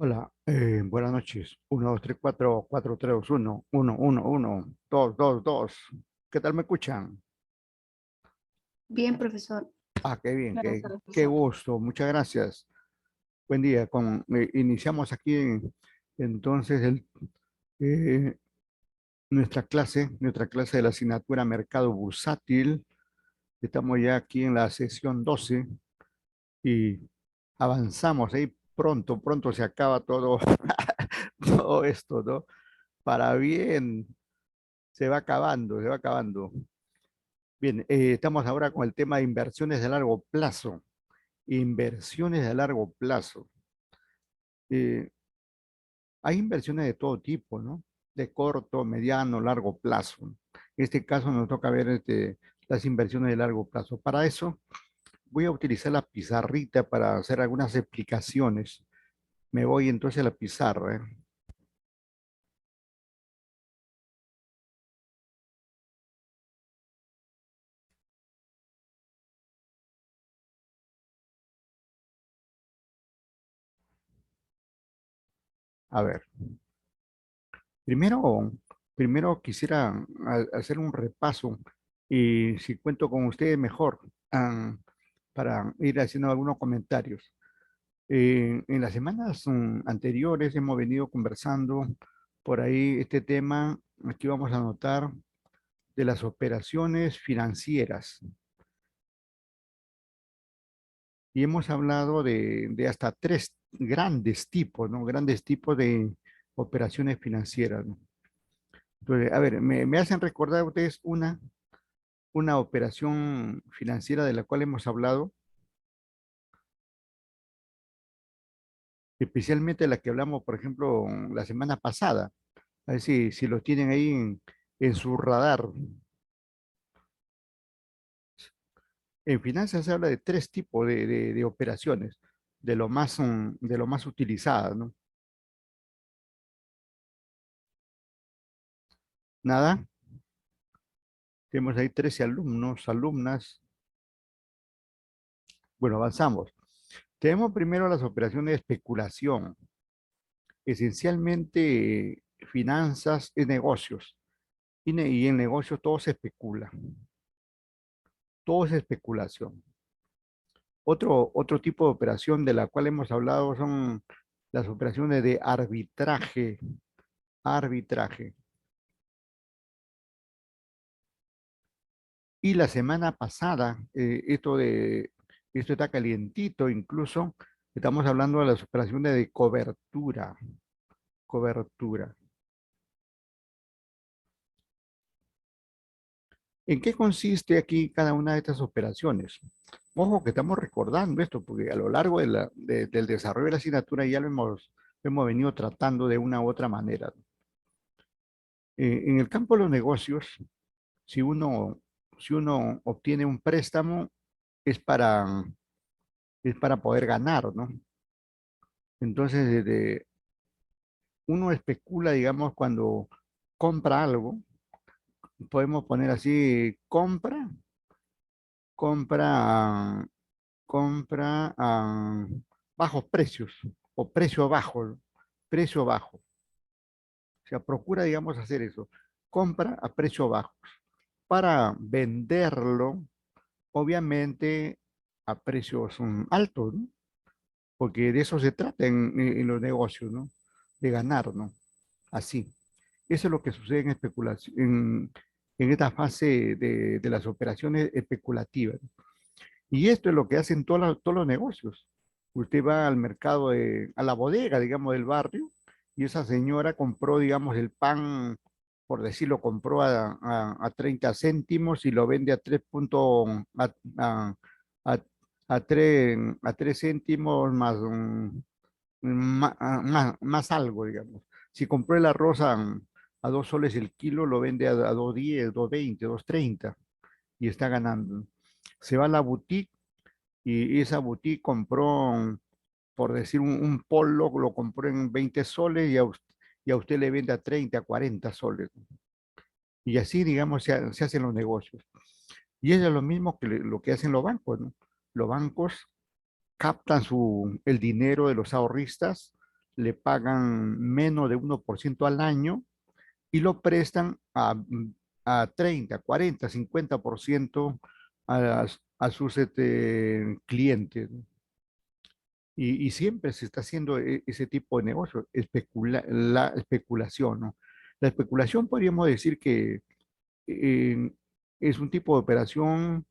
Hola, buenas noches. 1, 2, 3, 4, 4, 3, 2, 1, 1, 1, 1, 2, 2, 2. ¿Qué tal me escuchan? Bien, profesor. Ah, qué bien, Buenas tardes, qué profesor. gusto. Muchas gracias. Buen día. Iniciamos aquí entonces eh, nuestra clase de la asignatura Mercado Bursátil. Estamos ya aquí en la sesión 12 y avanzamos ahí pronto, pronto se acaba todo, todo esto, ¿no? Para bien. Se va acabando, se va acabando. Bien, estamos ahora con el tema de inversiones de largo plazo. Inversiones de largo plazo. Eh, Hay inversiones de todo tipo, ¿no? De corto, mediano, largo plazo. En este caso nos toca ver las inversiones de largo plazo. Para eso voy a utilizar la pizarrita para hacer algunas explicaciones. Me voy entonces a la pizarra, ¿eh? A ver, primero, primero quisiera hacer un repaso y si cuento con ustedes mejor, para ir haciendo algunos comentarios. En las semanas anteriores hemos venido conversando por ahí este tema. Aquí vamos a anotar de las operaciones financieras y hemos hablado de hasta tres grandes tipos, ¿no? Grandes tipos de operaciones financieras, ¿no? Entonces, a ver, me hacen recordar ustedes una operación financiera de la cual hemos hablado, especialmente la que hablamos, por ejemplo, la semana pasada. A ver si lo tienen ahí en su radar. En finanzas se habla de tres tipos de operaciones, de lo más utilizadas, ¿no? Nada, tenemos ahí 13 alumnos, alumnas. Bueno, avanzamos. Tenemos primero las operaciones de especulación, esencialmente finanzas y negocios. Y en negocios todo se especula, todo es especulación. Otro tipo de operación de la cual hemos hablado son las operaciones de arbitraje. Arbitraje. Y la semana pasada, esto está calientito incluso, estamos hablando de las operaciones de cobertura. Cobertura. ¿En qué consiste aquí cada una de estas operaciones? Ojo que estamos recordando esto, porque a lo largo del desarrollo de la asignatura ya lo hemos venido tratando de una u otra manera. En el campo de los negocios, si uno, si uno obtiene un préstamo, es para, es para poder ganar, ¿no? Entonces, uno especula, digamos, cuando compra algo, podemos poner así, compra, compra a bajos precios o precio bajo, ¿no? Precio bajo. O sea, procura, digamos, hacer eso. Compra a precio bajo para venderlo, obviamente, a precios altos, ¿no? Porque de eso se trata en los negocios, ¿no? De ganar, ¿no? Así. Eso es lo que sucede en especulación, en esta fase de las operaciones especulativas. Y esto es lo que hacen todos los negocios. Usted va al mercado, a la bodega, digamos, del barrio, y esa señora compró, digamos, el pan, por decirlo, compró a 30 céntimos y lo vende a 3 puntos, a, a 3 céntimos más, más algo, digamos. Si compró el arroz a 2 soles el kilo, lo vende a 2.10, 2.20, 2.30 y está ganando. Se va a la boutique y esa boutique compró, por decir, un polo, lo compró en 20 soles y a usted le vende a 30, a 40 soles. Y así, digamos, se hacen los negocios. Y eso es lo mismo que lo que hacen los bancos, ¿no? Los bancos captan el dinero de los ahorristas, le pagan menos de 1% al año y lo prestan a 30, 40, 50% a sus clientes, ¿no? Y siempre se está haciendo ese tipo de negocio, la especulación, ¿no? La especulación podríamos decir que eh, es un tipo de operación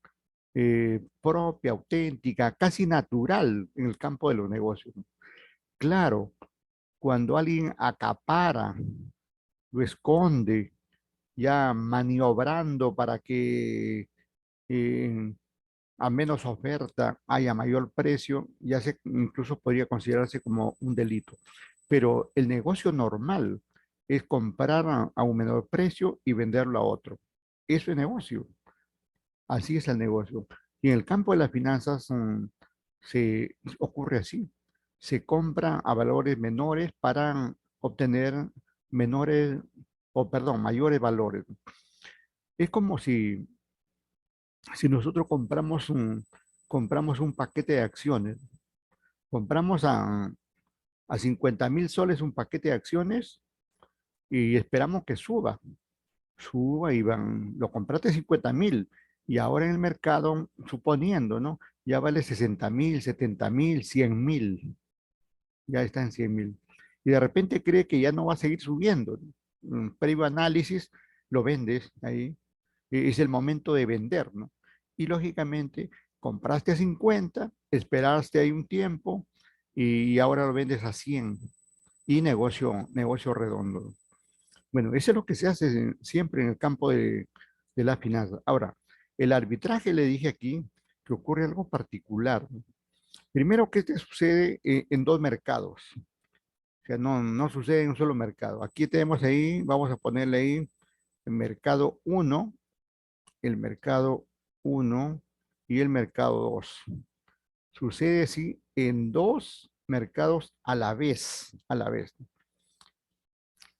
propia, auténtica, casi natural en el campo de los negocios, ¿no? Claro, cuando alguien acapara, lo esconde, ya maniobrando para que eh, a menos oferta haya mayor precio, ya se incluso podría considerarse como un delito. Pero el negocio normal es comprar a un menor precio y venderlo a otro. Eso es negocio. Así es el negocio. Y en el campo de las finanzas se ocurre así. Se compra a valores menores para obtener menores, o perdón, mayores valores. Es como si nosotros compramos un paquete de acciones, compramos a 50.000 soles un paquete de acciones y esperamos que suba y lo compraste 50.000 y ahora en el mercado, suponiendo, ¿no? Ya vale 60.000, 70.000, 100.000, ya está en 100.000. Y de repente cree que ya no va a seguir subiendo, ¿no? Previo análisis, lo vendes ahí, es el momento de vender, ¿no? Y lógicamente compraste a 50, esperaste ahí un tiempo y ahora lo vendes a 100 y negocio redondo. Bueno, eso es lo que se hace siempre en el campo de la finanza. Ahora, el arbitraje le dije aquí que ocurre algo particular, ¿no? Primero que este sucede en dos mercados, o sea, no sucede en un solo mercado. Aquí tenemos ahí, vamos a ponerle ahí el mercado uno, el mercado uno y el mercado 2. Sucede así en dos mercados a la vez.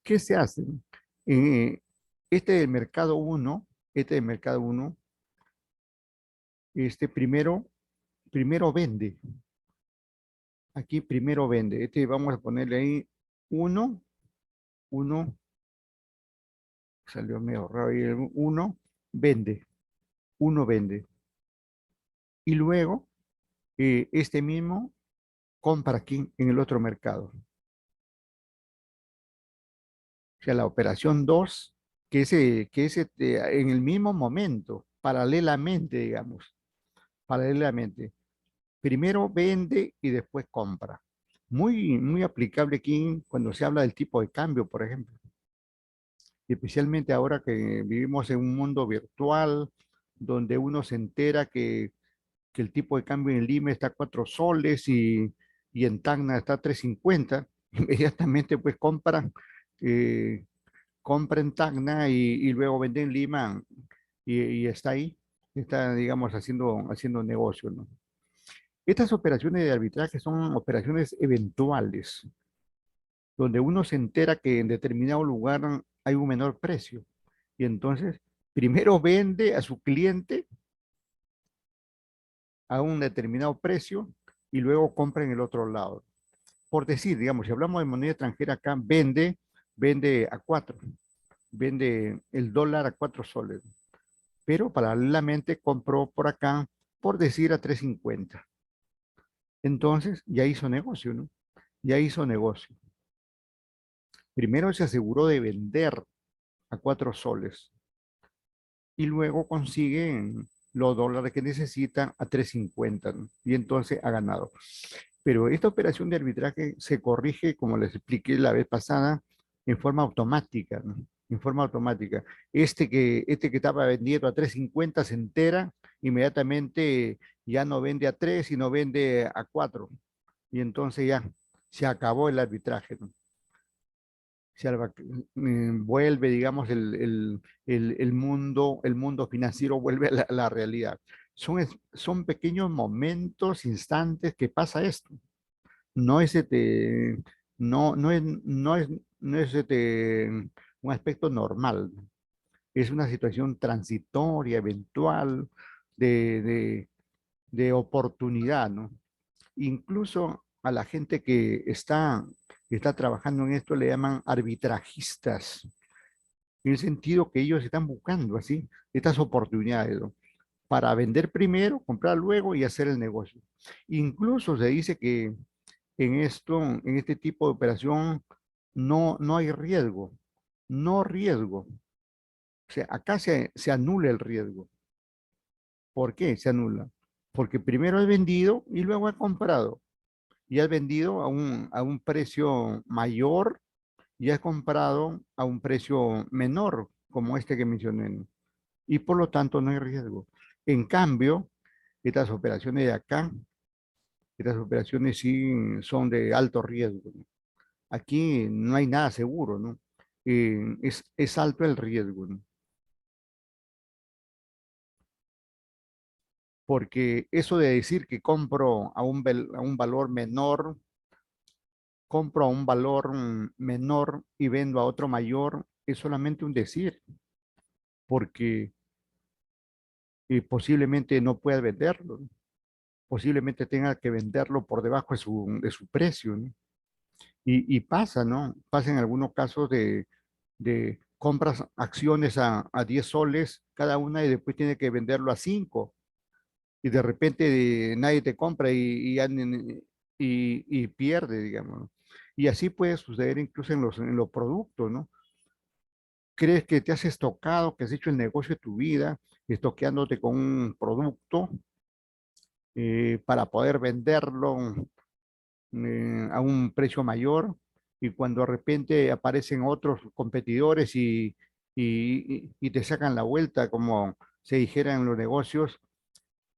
¿Qué se hace? Eh, este del mercado uno, este del mercado uno, primero vende. Aquí primero vende. Este vamos a ponerle ahí uno, uno, salió medio raro ahí, uno, vende, uno vende. Y luego, este mismo compra aquí en el otro mercado. O sea, la operación 2 en el mismo momento, paralelamente, digamos, paralelamente. Primero vende y después compra. Muy aplicable aquí cuando se habla del tipo de cambio, por ejemplo. Especialmente ahora que vivimos en un mundo virtual, donde uno se entera que el tipo de cambio en Lima está a 4 soles y en Tacna está a 3.50, inmediatamente pues eh, compra en Tacna y luego vende en Lima y está ahí, está, digamos, haciendo negocio, ¿no? Estas operaciones de arbitraje son operaciones eventuales, donde uno se entera que en determinado lugar hay un menor precio y entonces primero vende a su cliente a un determinado precio y luego compra en el otro lado. Por decir, digamos, si hablamos de moneda extranjera acá, vende a 4, vende el dólar a 4 soles, pero paralelamente compró por acá, por decir, a 3.50. Entonces ya hizo negocio, ¿no? Ya hizo negocio. Primero se aseguró de vender a 4 soles y luego consigue los dólares que necesita a 3.50, ¿no? Y entonces ha ganado. Pero esta operación de arbitraje se corrige, como les expliqué la vez pasada, en forma automática, ¿no? En forma automática. Este que estaba vendiendo a 3.50 se entera, inmediatamente ya no vende a 3, sino vende a 4. Y entonces ya se acabó el arbitraje, ¿no? Vuelve, digamos, el mundo financiero vuelve a la realidad. Son pequeños momentos, instantes que pasa esto. No es, no es un aspecto normal. Es una situación transitoria, eventual, de, de, de oportunidad, ¿no? Incluso a la gente que está trabajando en esto le llaman arbitrajistas, en el sentido que ellos están buscando así estas oportunidades, ¿no? Para vender primero, comprar luego y hacer el negocio. Incluso se dice que en este tipo de operación, no hay riesgo, no riesgo. O sea, acá se anula el riesgo. ¿Por qué se anula? Porque primero has vendido y luego has comprado. Y has vendido a un precio mayor y has comprado a un precio menor, como este que mencioné, ¿no? Y por lo tanto no hay riesgo. En cambio, estas operaciones de acá, estas operaciones sí son de alto riesgo, ¿no? Aquí no hay nada seguro, ¿no? Es alto el riesgo, ¿no? Porque eso de decir que compro a un valor menor, compro a un valor menor y vendo a otro mayor, es solamente un decir, porque posiblemente no pueda venderlo, ¿no? Posiblemente tenga que venderlo por debajo de su precio, ¿no? Y pasa, ¿no? Pasa en algunos casos de compras acciones a 10 soles cada una y después tiene que venderlo a 5 y de repente nadie te compra y pierde, digamos, ¿no? Y así puede suceder incluso en los productos, ¿no? Crees que te has estocado, que has hecho el negocio de tu vida, estoqueándote con un producto para poder venderlo a un precio mayor y cuando de repente aparecen otros competidores y te sacan la vuelta, como se dijera en los negocios,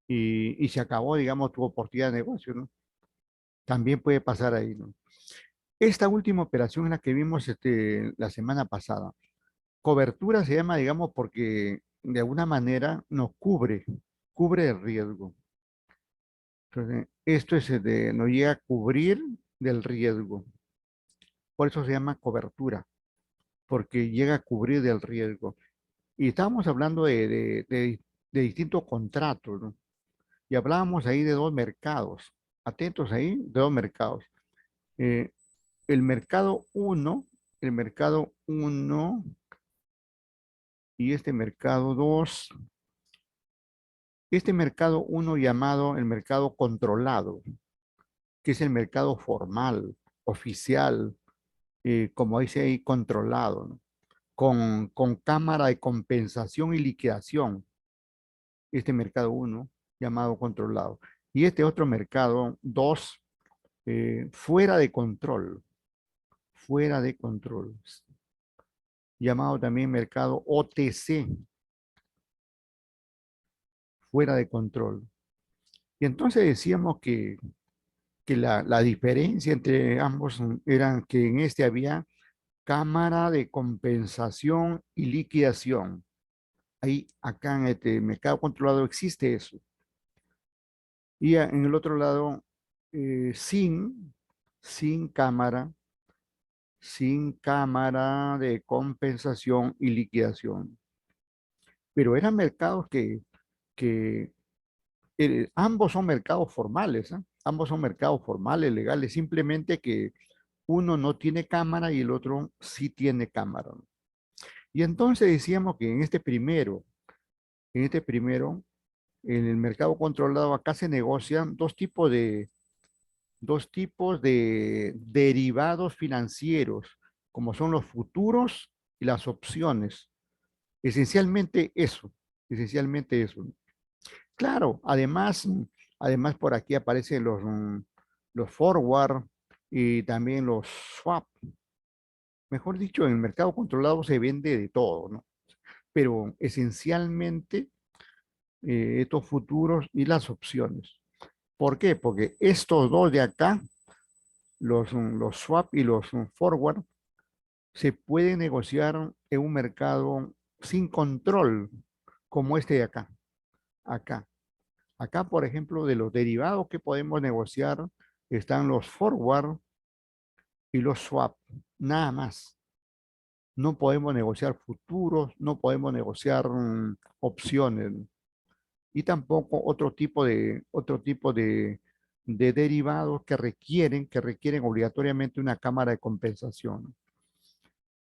y se acabó, digamos, tu oportunidad de negocio, ¿no? También puede pasar ahí, ¿no? Esta última operación en la que vimos la semana pasada, cobertura se llama, digamos, porque de alguna manera nos cubre el riesgo. Entonces, esto nos llega a cubrir del riesgo. Por eso se llama cobertura, porque llega a cubrir del riesgo. Y estábamos hablando de distintos contratos, ¿no? Y hablábamos ahí de dos mercados. Atentos ahí, de dos mercados. Eh, el mercado uno, el mercado uno y este mercado 2, este mercado uno llamado el mercado controlado, que es el mercado formal, oficial, como dice ahí, controlado, ¿no? Con cámara de compensación y liquidación, este mercado uno llamado controlado. Y este otro mercado 2, fuera de control, llamado también mercado OTC, fuera de control. Y entonces decíamos que la diferencia entre ambos eran que en este había cámara de compensación y liquidación. Ahí, acá en este mercado controlado existe eso. Y en el otro lado, eh, sin, sin cámara, sin cámara de compensación y liquidación. Pero eran mercados que ambos son mercados formales, ¿eh? Ambos son mercados formales, legales, simplemente que uno no tiene cámara y el otro sí tiene cámara, ¿no? Y entonces decíamos que en este primero, en el mercado controlado, acá se negocian dos tipos de derivados financieros, como son los futuros y las opciones. Esencialmente eso, esencialmente eso. Claro, además por aquí aparecen los forward y también los swap. Mejor dicho, en el mercado controlado se vende de todo, ¿no? Pero esencialmente estos futuros y las opciones. ¿Por qué? Porque estos dos de acá, los swap y los forward, se pueden negociar en un mercado sin control, como este de acá. Acá. Acá, por ejemplo, de los derivados que podemos negociar, están los forward y los swap. Nada más. No podemos negociar futuros, no podemos negociar opciones y tampoco otro tipo de de derivados que requieren obligatoriamente una cámara de compensación.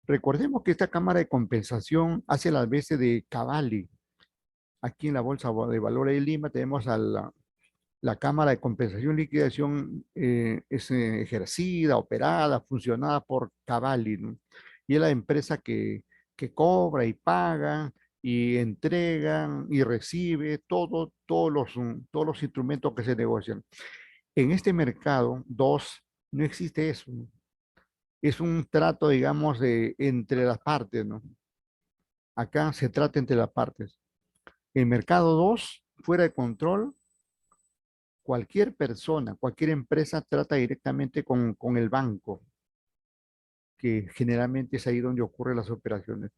Recordemos que esta cámara de compensación hace las veces de Cavalli. Aquí en la Bolsa de Valores de Lima tenemos a la cámara de compensación y liquidación, es ejercida, operada, funcionada por Cavalli, ¿no? Y es la empresa que cobra y paga y entrega y recibe todos los instrumentos que se negocian. En este mercado, dos, no existe eso, ¿no? Es un trato, digamos, entre las partes, ¿no? Acá se trata entre las partes. El mercado 2 fuera de control, cualquier persona, cualquier empresa trata directamente con el banco, que generalmente es ahí donde ocurren las operaciones.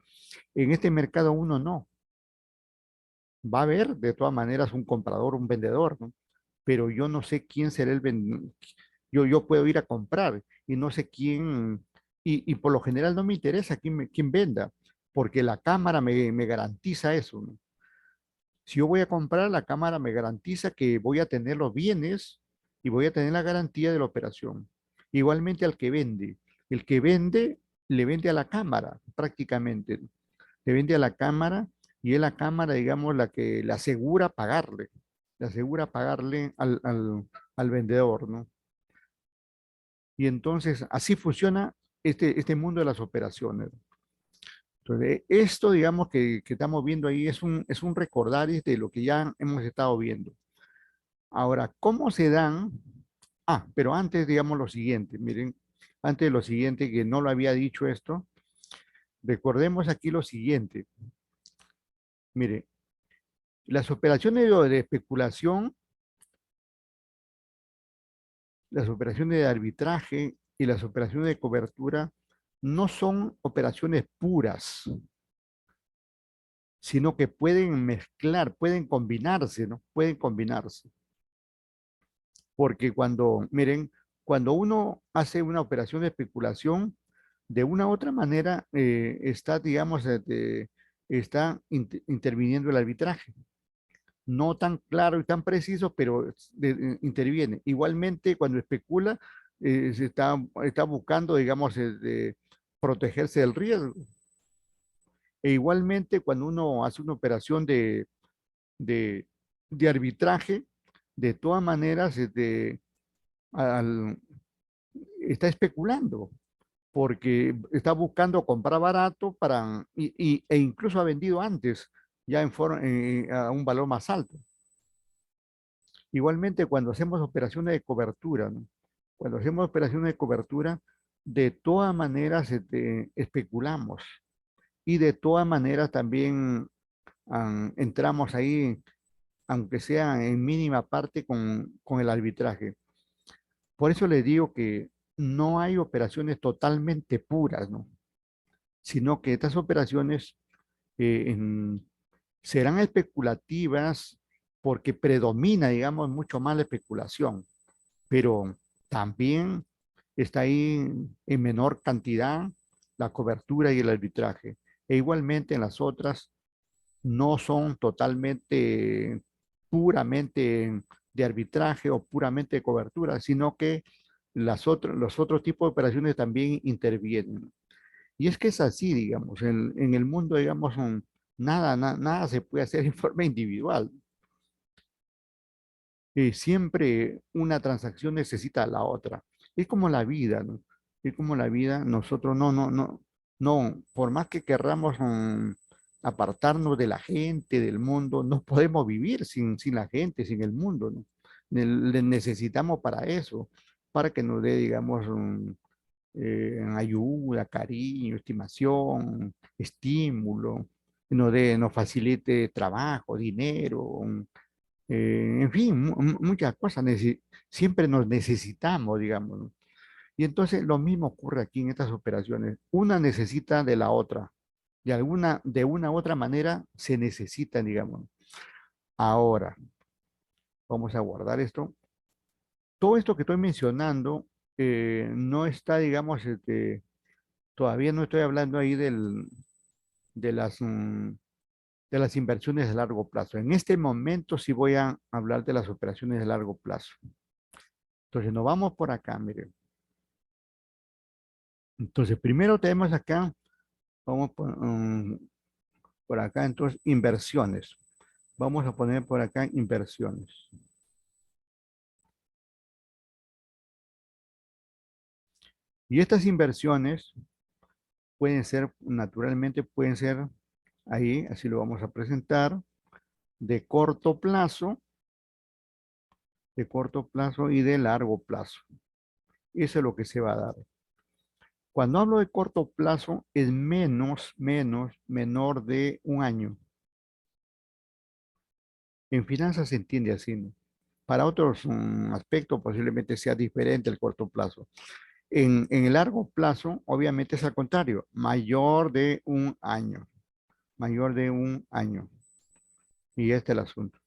En este mercado uno no. Va a haber de todas maneras un comprador, un vendedor, ¿no? Pero yo no sé quién será el vendedor. Yo puedo ir a comprar y no sé quién, y por lo general no me interesa quién venda, porque la cámara me garantiza eso, ¿no? Si yo voy a comprar, la cámara me garantiza que voy a tener los bienes y voy a tener la garantía de la operación. Igualmente al que vende. El que vende le vende a la cámara prácticamente. Le vende a la cámara y es la cámara, digamos, la que le asegura pagarle. Le asegura pagarle al vendedor, ¿no? Y entonces así funciona este mundo de las operaciones. Entonces, esto, digamos, que estamos viendo ahí es un recordar de lo que ya hemos estado viendo. Ahora, ¿cómo se dan? Ah, pero antes, digamos lo siguiente, miren, antes de lo siguiente, que no lo había dicho esto, recordemos aquí lo siguiente. Mire, las operaciones de especulación, las operaciones de arbitraje y las operaciones de cobertura no son operaciones puras, sino que pueden mezclar, pueden combinarse, ¿no? Pueden combinarse. Porque miren, cuando uno hace una operación de especulación, de una u otra manera está, digamos, está interviniendo el arbitraje. No tan claro y tan preciso, pero interviene. Igualmente, cuando especula, está buscando, digamos, protegerse del riesgo. E igualmente, cuando uno hace una operación de, de arbitraje, de todas maneras, al, está especulando, porque está buscando comprar barato e incluso ha vendido antes, ya a un valor más alto. Igualmente, cuando hacemos operaciones de cobertura, ¿no? Cuando hacemos operaciones de cobertura, de todas maneras especulamos y de todas maneras también entramos ahí, aunque sea en mínima parte, con el arbitraje. Por eso le digo que no hay operaciones totalmente puras, ¿no? Sino que estas operaciones eh, en- serán especulativas porque predomina, digamos, mucho más la especulación, pero también está ahí en menor cantidad la cobertura y el arbitraje. E igualmente en las otras no son totalmente, puramente de arbitraje o puramente de cobertura, sino que los otros tipos de operaciones también intervienen. Y es que es así, digamos, en el mundo, digamos, nada se puede hacer en forma individual. Siempre una transacción necesita a la otra. Es como la vida, ¿no? Es como la vida, nosotros no, por más que querramos apartarnos de la gente, del mundo, no podemos vivir sin la gente, sin el mundo, ¿no? Le necesitamos para eso, para que nos dé, digamos, ayuda, cariño, estimación, estímulo, nos facilite trabajo, dinero, en fin, muchas cosas. Siempre nos necesitamos, digamos, ¿no? Y entonces lo mismo ocurre aquí en estas operaciones. Una necesita de la otra. De una u otra manera se necesitan, digamos. Ahora, vamos a guardar esto. Todo esto que estoy mencionando no está, digamos, todavía no estoy hablando ahí de de las inversiones de largo plazo. En este momento sí voy a hablar de las operaciones de largo plazo. Entonces nos vamos por acá, miren. Entonces primero tenemos acá, vamos por acá, entonces inversiones. Vamos a poner por acá inversiones. Y estas inversiones pueden ser, naturalmente pueden ser ahí, así lo vamos a presentar, de corto plazo y de largo plazo. Eso es lo que se va a dar. Cuando hablo de corto plazo, es menor de un año. En finanzas se entiende así, ¿no? Para otros aspectos posiblemente sea diferente el corto plazo. En el largo plazo, obviamente es al contrario, mayor de un año, mayor de un año. Y este es el asunto.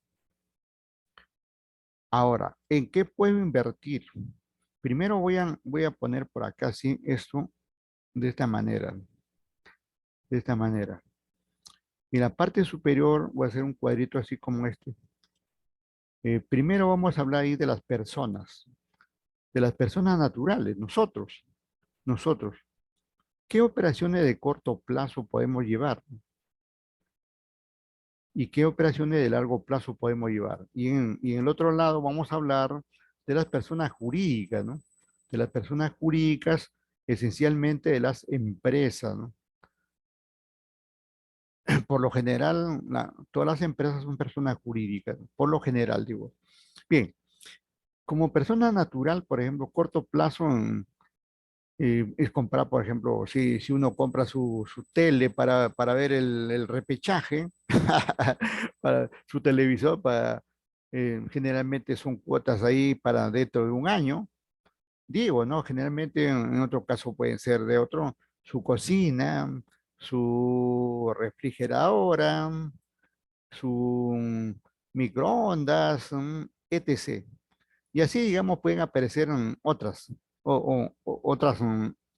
Ahora, ¿en qué puedo invertir? Primero voy a poner por acá, sí, esto de esta manera, de esta manera. Y la parte superior voy a hacer un cuadrito así como este. Primero vamos a hablar ahí de las personas naturales, nosotros. ¿Qué operaciones de corto plazo podemos llevar? ¿Y qué operaciones de largo plazo podemos llevar? Y en el otro lado vamos a hablar de las personas jurídicas, ¿no? De las personas jurídicas, esencialmente de las empresas, ¿no? Por lo general, todas las empresas son personas jurídicas, ¿no? Por lo general, digo. Bien, como persona natural, por ejemplo, corto plazo es comprar, por ejemplo, si uno compra su tele para ver el repechaje, para su televisor, generalmente son cuotas ahí para dentro de un año. Digo, ¿no? Generalmente en otro caso pueden ser de otro, su cocina, su refrigeradora, su microondas, etc. Y así, digamos, pueden aparecer otras, otras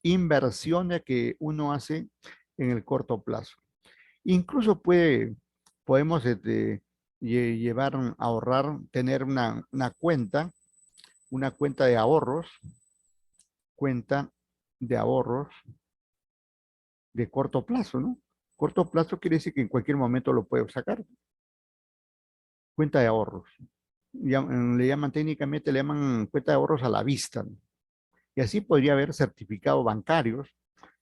inversiones que uno hace en el corto plazo. Incluso podemos llevar, ahorrar, tener una cuenta de ahorros de corto plazo, ¿no? Corto plazo quiere decir que en cualquier momento lo puedo sacar. Cuenta de ahorros. Técnicamente le llaman cuenta de ahorros a la vista, ¿no? Y así podría haber certificados bancarios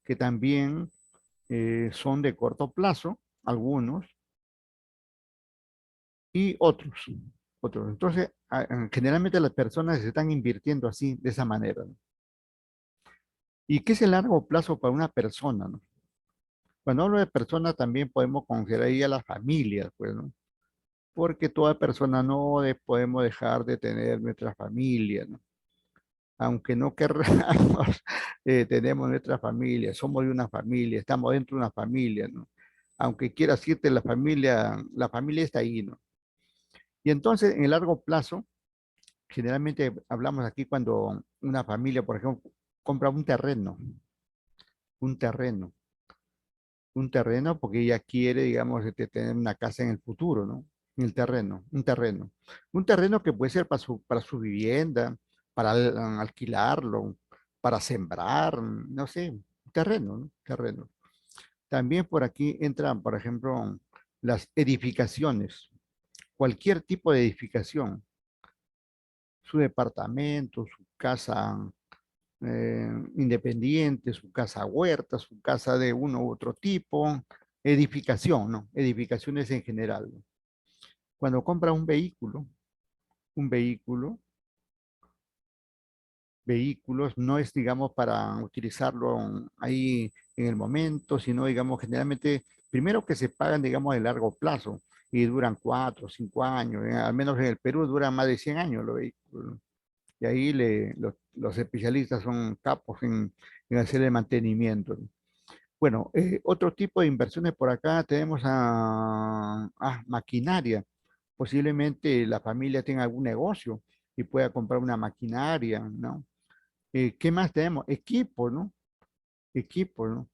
que también son de corto plazo, algunos, y otros. Entonces, generalmente las personas se están invirtiendo así, de esa manera, ¿no? ¿Y qué es el largo plazo para una persona, no? Cuando hablo de personas también podemos considerar ahí a las familias, pues, ¿no? Porque toda persona no podemos dejar de tener nuestra familia, ¿no? Aunque no querramos, tenemos nuestra familia, somos de una familia, estamos dentro de una familia, ¿no? Aunque quieras irte, la familia está ahí, ¿no? Y entonces, en el largo plazo, generalmente hablamos aquí cuando una familia, por ejemplo, compra un terreno, un terreno porque ella quiere, digamos, tener una casa en el futuro, ¿no? En el terreno, un terreno. Un terreno que puede ser para su vivienda, para alquilarlo, para sembrar, no sé, un terreno, ¿no? Terreno. También por aquí entran, por ejemplo, las edificaciones, cualquier tipo de edificación, su departamento, su casa independiente, su casa huerta, su casa de uno u otro tipo, edificación, ¿no? Edificaciones en general, ¿no? Cuando compra un vehículos no es, digamos, para utilizarlo ahí en el momento, sino, digamos, generalmente, primero que se pagan, digamos, de largo plazo y duran 4 o 5 años, al menos en el Perú duran más de 100 años los vehículos, ¿no? Y ahí los especialistas son capos en hacer el mantenimiento, ¿no? Bueno, otro tipo de inversiones por acá tenemos maquinaria. Posiblemente la familia tenga algún negocio y pueda comprar una maquinaria, ¿no? ¿Qué más tenemos? Equipos, ¿no? Equipos, ¿no?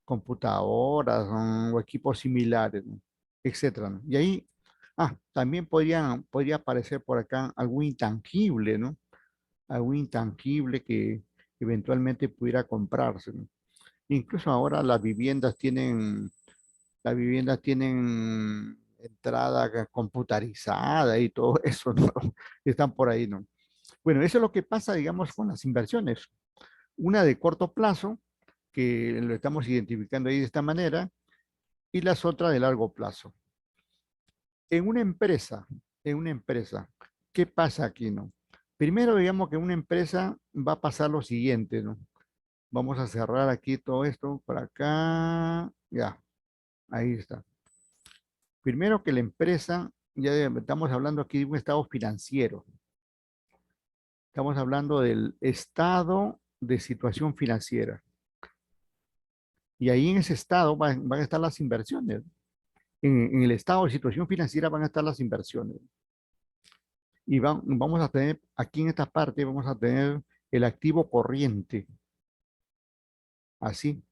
Computadoras, o equipos similares, ¿no? Etcétera, ¿no? Y ahí, también podría aparecer por acá algún intangible, ¿no? algún intangible que eventualmente pudiera comprarse, ¿no? Incluso ahora las viviendas tienen entrada computarizada y todo eso, ¿no? Están por ahí, ¿no? Bueno, eso es lo que pasa, digamos, con las inversiones. Una de corto plazo, que lo estamos identificando ahí de esta manera, y las otras de largo plazo. En una empresa, en una empresa, ¿qué pasa aquí, no? Primero, digamos que una empresa va a pasar lo siguiente, ¿no? Vamos a cerrar aquí todo esto por acá. Ya, ahí está. Primero que la empresa, estamos hablando aquí de un estado financiero. Estamos hablando del estado de situación financiera. Y ahí en ese estado van a estar las inversiones. En el estado de situación financiera van a estar las inversiones. Y vamos a tener, aquí en esta parte, vamos a tener el activo corriente. Así,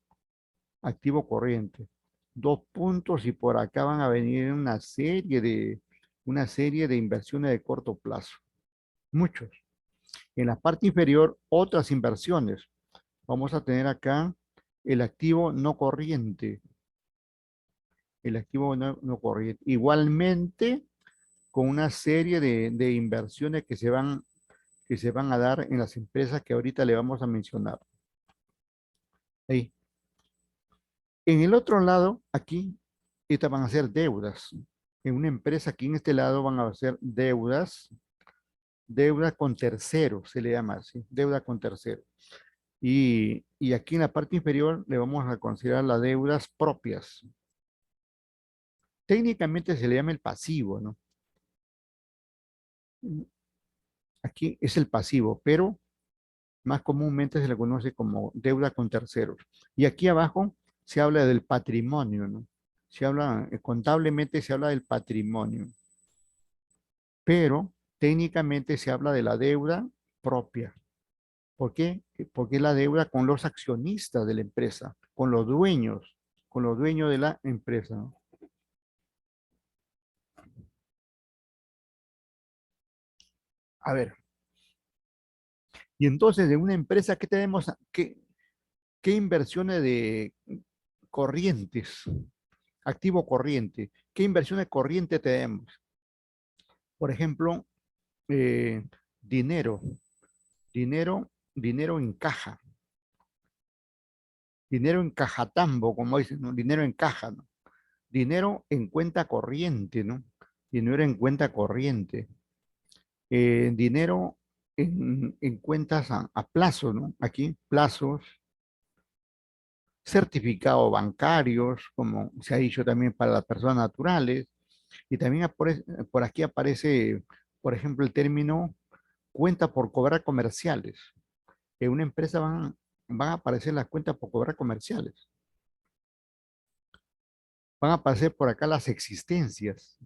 activo corriente. Dos puntos y por acá van a venir una serie de inversiones de corto plazo. Muchos. En la parte inferior, otras inversiones. Vamos a tener acá el activo no corriente. El activo no corriente. Igualmente, con una serie de inversiones que se van a dar en las empresas que ahorita le vamos a mencionar. Ahí. En el otro lado, aquí, estas van a ser deudas. En una empresa aquí en este lado van a ser deudas, deuda con terceros, se le llama así, deuda con terceros. Y aquí en la parte inferior le vamos a considerar las deudas propias. Técnicamente se le llama el pasivo, ¿no? Aquí es el pasivo, pero más comúnmente se le conoce como deuda con terceros. Y aquí abajo se habla del patrimonio, ¿no? Se habla, contablemente se habla del patrimonio, pero técnicamente se habla de la deuda propia. ¿Por qué? Porque es la deuda con los accionistas de la empresa, con los dueños de la empresa, ¿no? A ver, y entonces de una empresa, ¿qué tenemos? ¿Qué inversiones de corrientes, activo corriente? ¿Qué inversiones corrientes tenemos? Por ejemplo, eh, dinero, dinero en caja, dinero en cajatambo, como dicen, ¿no? Dinero en caja, ¿no? Dinero en cuenta corriente, ¿no? Dinero en cuenta corriente. Dinero en cuentas a plazo, ¿no? Aquí, plazos, certificados bancarios, como se ha dicho también para las personas naturales, y también por aquí aparece, por ejemplo, el término cuenta por cobrar comerciales. En una empresa van a aparecer las cuentas por cobrar comerciales. Van a aparecer por acá las existencias.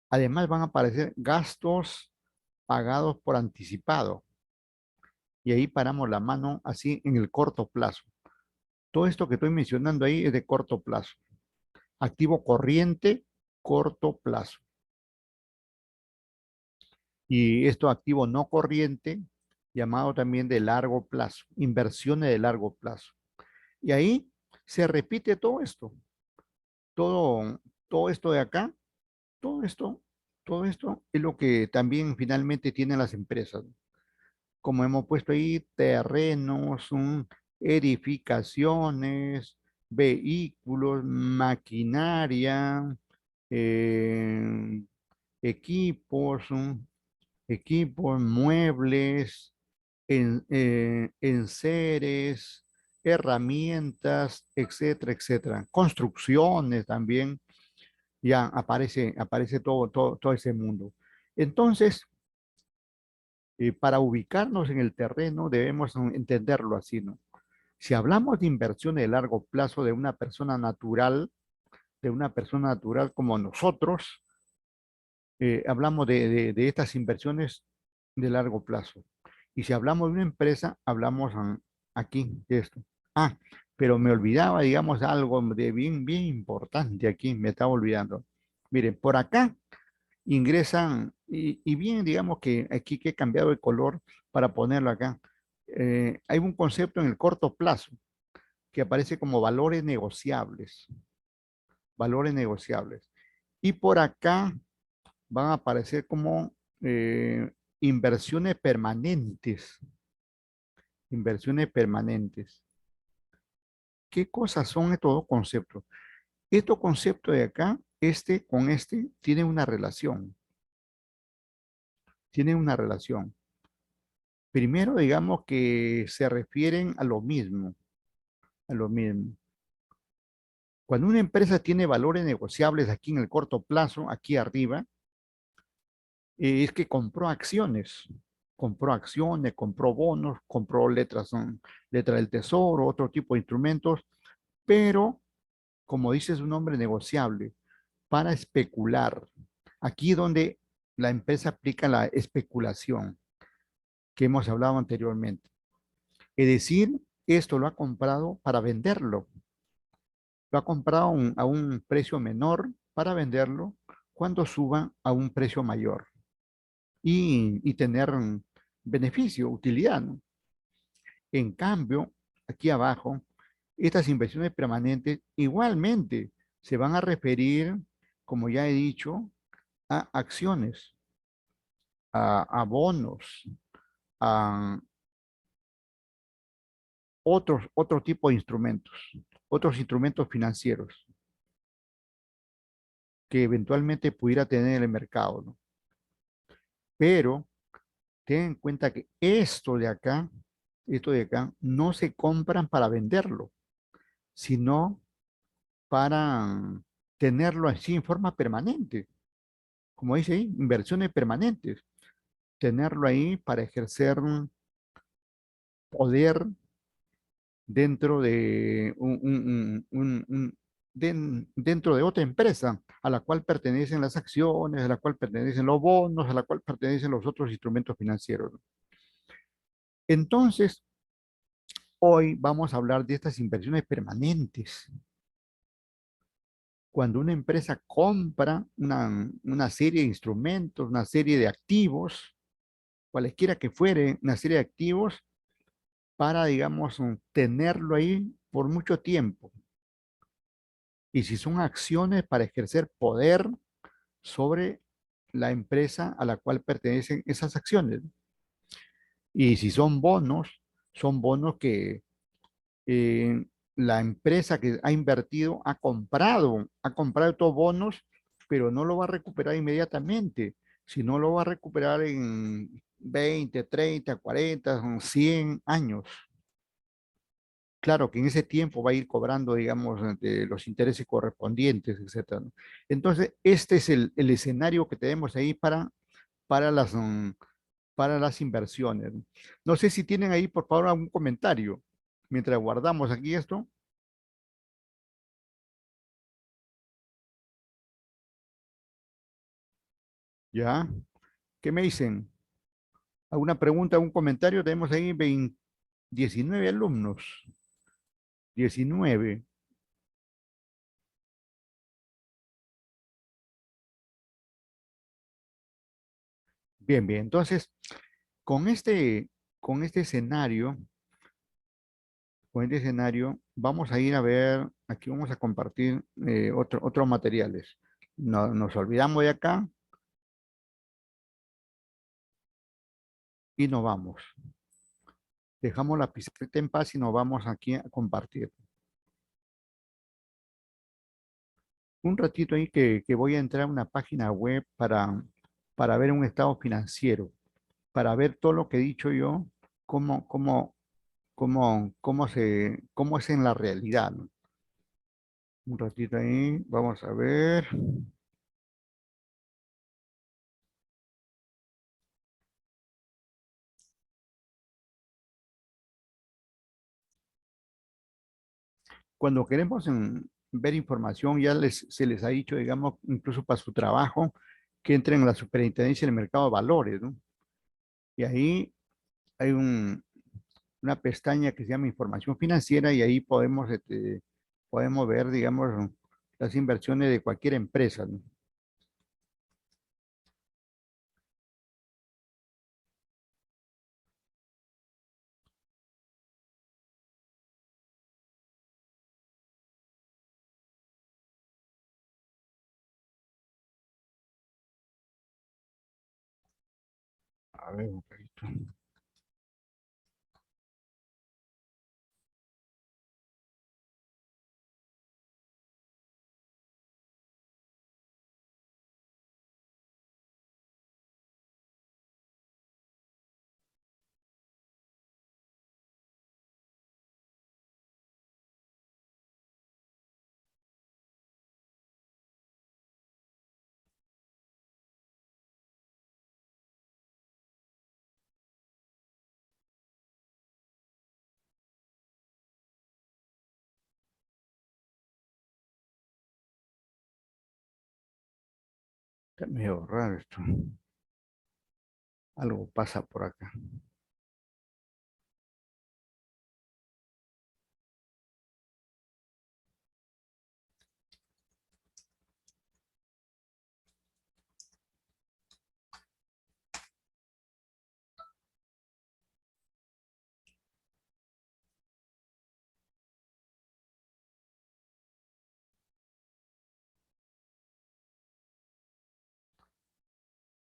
Además van a aparecer gastos pagados por anticipado. Y ahí paramos la mano así en el corto plazo. Todo esto que estoy mencionando ahí es de corto plazo. Activo corriente, corto plazo. Y esto activo no corriente, llamado también de largo plazo, inversiones de largo plazo. Y ahí se repite todo esto, todo esto de acá, todo esto, todo esto es lo que también finalmente tienen las empresas. Como hemos puesto ahí, terrenos, edificaciones, vehículos, maquinaria, eh, equipos, equipos, muebles, enseres, herramientas, etcétera, etcétera. Construcciones también, ya aparece todo ese mundo. Entonces, para ubicarnos en el terreno debemos entenderlo así, ¿no? Si hablamos de inversión de largo plazo de una persona natural como nosotros, hablamos de estas inversiones de largo plazo. Y si hablamos de una empresa, hablamos aquí de esto. Ah, pero me olvidaba, digamos, algo de bien importante aquí, me estaba olvidando. Miren, por acá ingresan, y bien, digamos que aquí que he cambiado el color para ponerlo acá. Hay un concepto en el corto plazo que aparece como valores negociables. Y por acá van a aparecer como inversiones permanentes, inversiones permanentes. ¿Qué cosas son estos dos conceptos? Estos conceptos de acá, este con este, tienen una relación. Primero, digamos que se refieren a lo mismo, a lo mismo. Cuando una empresa tiene valores negociables aquí en el corto plazo, aquí arriba, es que compró acciones, compró bonos, compró letras, letras del tesoro, otro tipo de instrumentos, pero como dice su nombre, negociable, para especular. Aquí donde la empresa aplica la especulación que hemos hablado anteriormente. Es decir, esto lo ha comprado para venderlo. Lo ha comprado a un precio menor para venderlo cuando suba a un precio mayor y tener beneficio, utilidad, ¿no? En cambio, aquí abajo, estas inversiones permanentes igualmente se van a referir, como ya he dicho, a acciones, a bonos, a otro tipo de instrumentos, otros instrumentos financieros que eventualmente pudiera tener el mercado, ¿no? Pero ten en cuenta que esto de acá, no se compran para venderlo, sino para tenerlo así en forma permanente. Como dice ahí, inversiones permanentes. Tenerlo ahí para ejercer poder dentro de dentro de otra empresa a la cual pertenecen las acciones, a la cual pertenecen los bonos, a la cual pertenecen los otros instrumentos financieros. Entonces, hoy vamos a hablar de estas inversiones permanentes. Cuando una empresa compra una serie de instrumentos, una serie de activos, cualesquiera que fuere, una serie de activos para, digamos, tenerlo ahí por mucho tiempo. Y si son acciones para ejercer poder sobre la empresa a la cual pertenecen esas acciones. Y si son bonos que eh, la empresa que ha invertido ha comprado estos bonos, pero no lo va a recuperar inmediatamente, sino lo va a recuperar en 20, 30, 40, 100 años. Claro que en ese tiempo va a ir cobrando, digamos, de los intereses correspondientes, etcétera, ¿no? Entonces, este es el escenario que tenemos ahí para para las inversiones. No sé si tienen ahí, por favor, algún comentario mientras guardamos aquí esto. ¿Ya? ¿Qué me dicen? ¿Alguna pregunta, algún comentario? Tenemos ahí 19 alumnos. 19. Bien, bien. Entonces, con este, con este escenario, con este escenario, vamos a ir a ver, aquí vamos a compartir otros materiales. No, nos olvidamos de acá y nos vamos. Dejamos la pizarrita en paz y nos vamos aquí a compartir. Un ratito ahí que voy a entrar a una página web para ver un estado financiero, para ver todo lo que he dicho yo, cómo, cómo, cómo es en la realidad, ¿no? Un ratito ahí, vamos a ver. Cuando queremos ver información, se les ha dicho, digamos, incluso para su trabajo, que entren en la superintendencia del mercado de valores, ¿no? Y ahí hay una pestaña que se llama información financiera y ahí podemos ver, digamos, las inversiones de cualquier empresa, ¿no? A ver, un poquito. Está medio raro esto. Algo pasa por acá.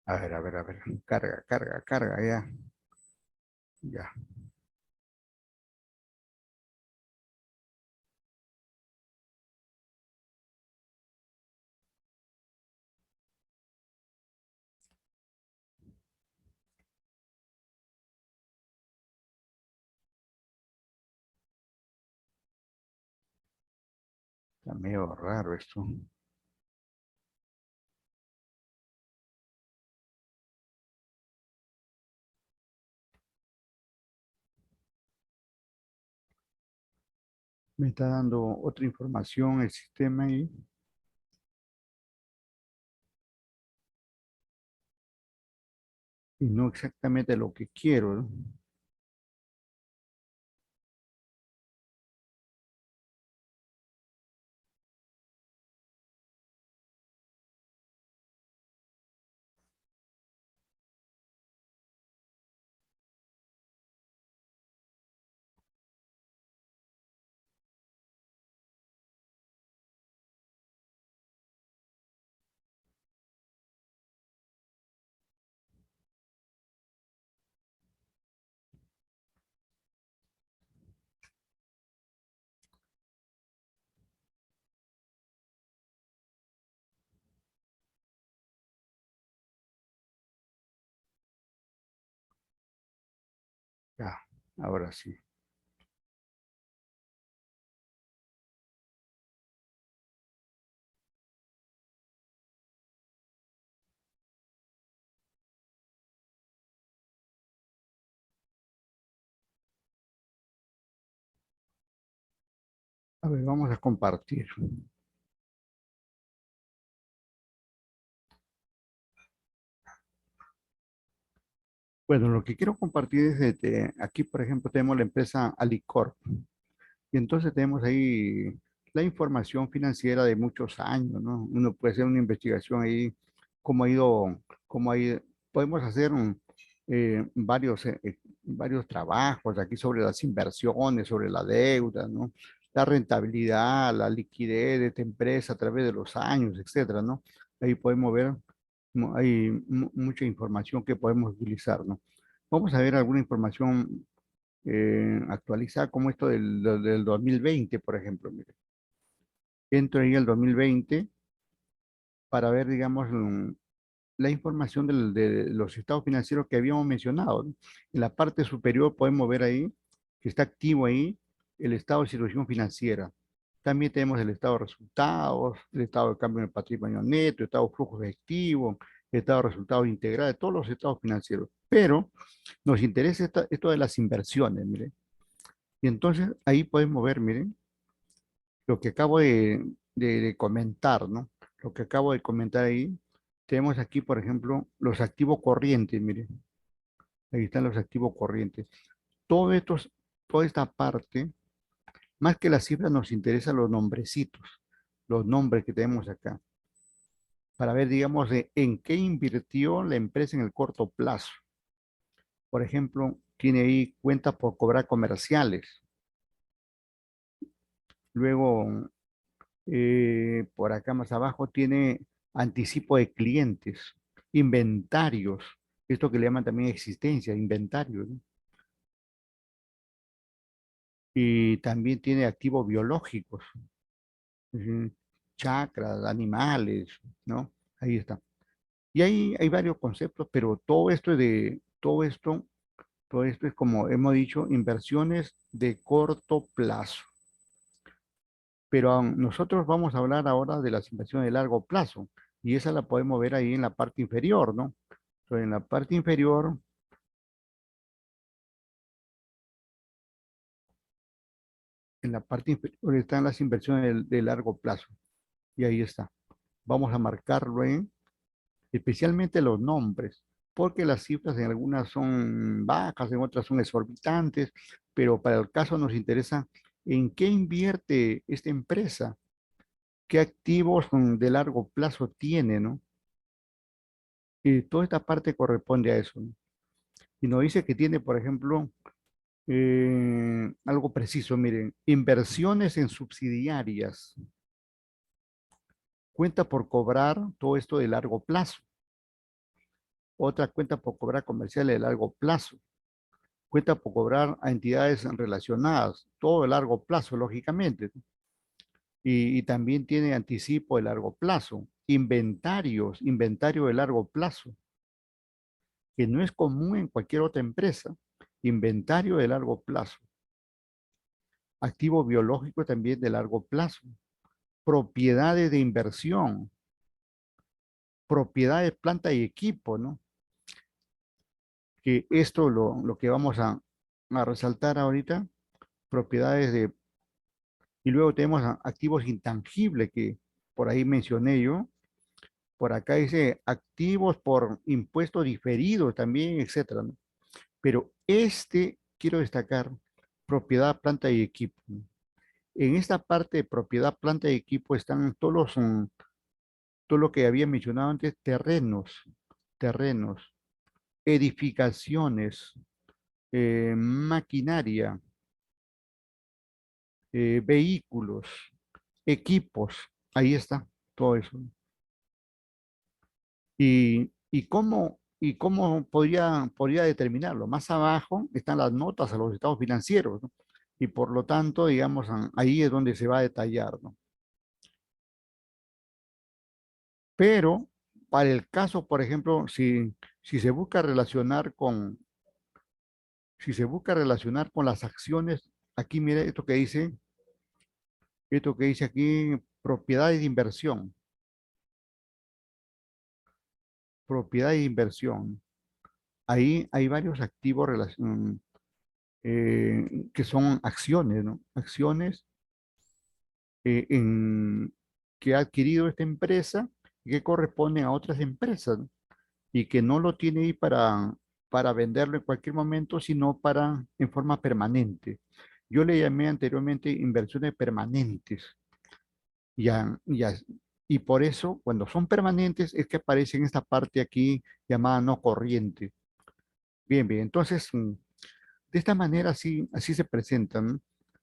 A ver, a ver, a ver. Carga, carga, carga, ya. Ya. Está medio raro esto. Me está dando otra información el sistema ahí. Y no exactamente lo que quiero, ¿no? Ya, ahora sí. A ver, vamos a compartir. Bueno, lo que quiero compartir es, aquí, por ejemplo, tenemos la empresa Alicorp. Y entonces tenemos ahí la información financiera de muchos años, ¿no? Uno puede hacer una investigación ahí, cómo ha ido, cómo ha ido. Podemos hacer varios trabajos aquí sobre las inversiones, sobre la deuda, ¿no? La rentabilidad, la liquidez de esta empresa a través de los años, etcétera, ¿no? Ahí podemos ver, hay mucha información que podemos utilizar, ¿no? Vamos a ver alguna información actualizar como esto del 2020, por ejemplo. Mire. Entro ahí al 2020 para ver, digamos, la información de los estados financieros que habíamos mencionado, ¿no? En la parte superior podemos ver ahí que está activo ahí el estado de situación financiera. También tenemos el estado de resultados, el estado de cambio en el patrimonio neto, el estado de flujos efectivos, el estado de resultados integrales, todos los estados financieros. Pero nos interesa esto de las inversiones, mire. Y entonces ahí podemos ver, miren, lo que acabo de comentar, ¿no? Lo que acabo de comentar ahí. Tenemos aquí, por ejemplo, los activos corrientes, miren. Ahí están los activos corrientes. Todo esto, toda esta parte, más que las cifras, nos interesan los nombrecitos, los nombres que tenemos acá, para ver, digamos, en qué invirtió la empresa en el corto plazo. Por ejemplo, tiene ahí cuentas por cobrar comerciales. Luego, por acá más abajo tiene anticipo de clientes, inventarios, esto que le llaman también existencia, inventario, ¿no? Y también tiene activos biológicos, ujú, chakras, animales, ¿no? Ahí está. Y hay varios conceptos, pero todo esto es como hemos dicho, inversiones de corto plazo. Pero nosotros vamos a hablar ahora de las inversiones de largo plazo y esa la podemos ver ahí en la parte inferior, ¿no? Entonces, en la parte inferior están las inversiones de largo plazo y ahí está. Vamos a marcarlo en especialmente los nombres, porque las cifras en algunas son bajas, en otras son exorbitantes, pero para el caso nos interesa en qué invierte esta empresa, qué activos de largo plazo tiene, ¿no? Y toda esta parte corresponde a eso, ¿no? Y nos dice que tiene, por ejemplo, algo preciso, miren, inversiones en subsidiarias, cuenta por cobrar todo esto de largo plazo, otra cuenta por cobrar comerciales de largo plazo, cuenta por cobrar a entidades relacionadas, todo de largo plazo, lógicamente, ¿no? Y también tiene anticipo de largo plazo, inventario de largo plazo, que no es común en cualquier otra empresa, inventario de largo plazo, activo biológico también de largo plazo, propiedades de inversión, propiedades, planta y equipo, ¿no? Que esto lo que vamos a resaltar ahorita, propiedades de, y luego tenemos activos intangibles que por ahí mencioné yo, por acá dice activos por impuestos diferidos también, etcétera, ¿no? Pero quiero destacar, propiedad, planta y equipo, ¿no? En esta parte de propiedad, planta y equipo están todo lo que había mencionado antes, terrenos, edificaciones, maquinaria, vehículos, equipos, ahí está todo eso. Y cómo podría determinarlo? Más abajo están las notas a los estados financieros, ¿no? Y por lo tanto, digamos, ahí es donde se va a detallar, ¿no? Pero para el caso, por ejemplo, si se busca relacionar si se busca relacionar con las acciones, aquí mire esto que dice aquí, propiedades de inversión, propiedad de inversión. Ahí hay varios activos que son acciones, ¿no? Acciones eh, en- que ha adquirido esta empresa y que corresponden a otras empresas, ¿no? Y que no lo tiene ahí para venderlo en cualquier momento, sino en forma permanente. Yo le llamé anteriormente inversiones permanentes. Ya, ya, y por eso, cuando son permanentes, es que aparece en esta parte aquí llamada no corriente. Bien, bien. Entonces, de esta manera así se presentan, ¿no?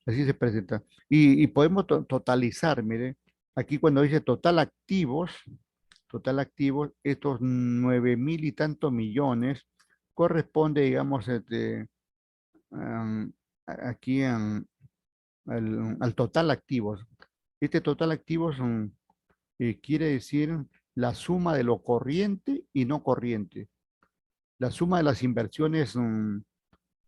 Así se presenta. Y podemos totalizar, mire, aquí cuando dice total activos, estos 9.000 y tantos millones corresponde, digamos, am, aquí al total activos. Este total activos quiere decir la suma de lo corriente y no corriente, la suma de las inversiones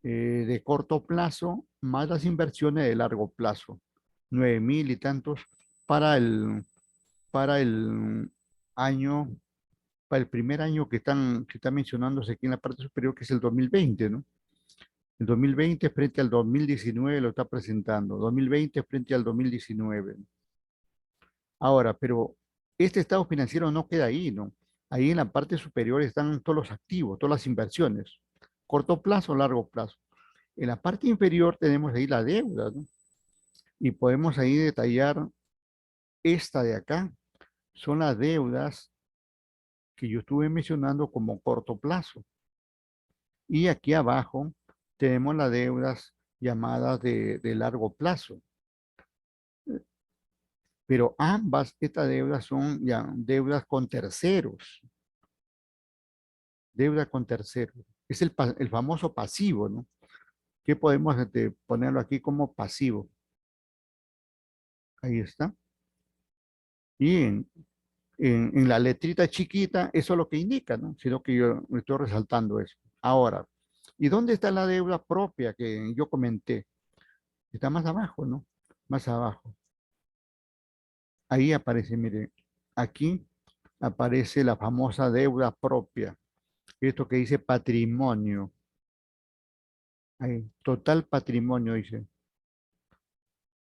de corto plazo más las inversiones de largo plazo, 9.000 y tantos para para el año, para el primer año que está mencionándose aquí en la parte superior, que es el 2020, ¿no? El 2020 frente al 2019 lo está presentando, 2020 frente al 2019. Ahora, pero este estado financiero no queda ahí, ¿no? Ahí en la parte superior están todos los activos, todas las inversiones, corto plazo, largo plazo. En la parte inferior tenemos ahí la deuda, ¿no? Y podemos ahí detallar esta de acá. Son las deudas que yo estuve mencionando como corto plazo. Y aquí abajo tenemos las deudas llamadas de largo plazo. Pero ambas, estas deudas son ya deudas con terceros. Deuda con terceros. Es el famoso pasivo, ¿no? ¿Qué podemos ponerlo aquí como pasivo? Ahí está. Y en la letrita chiquita, eso es lo que indica, ¿no? Sino que yo me estoy resaltando eso. Ahora, ¿y dónde está la deuda propia que yo comenté? Está más abajo, ¿no? Más abajo. Ahí aparece, mire, aquí aparece la famosa deuda propia. Esto que dice patrimonio. Ahí, total patrimonio, dice.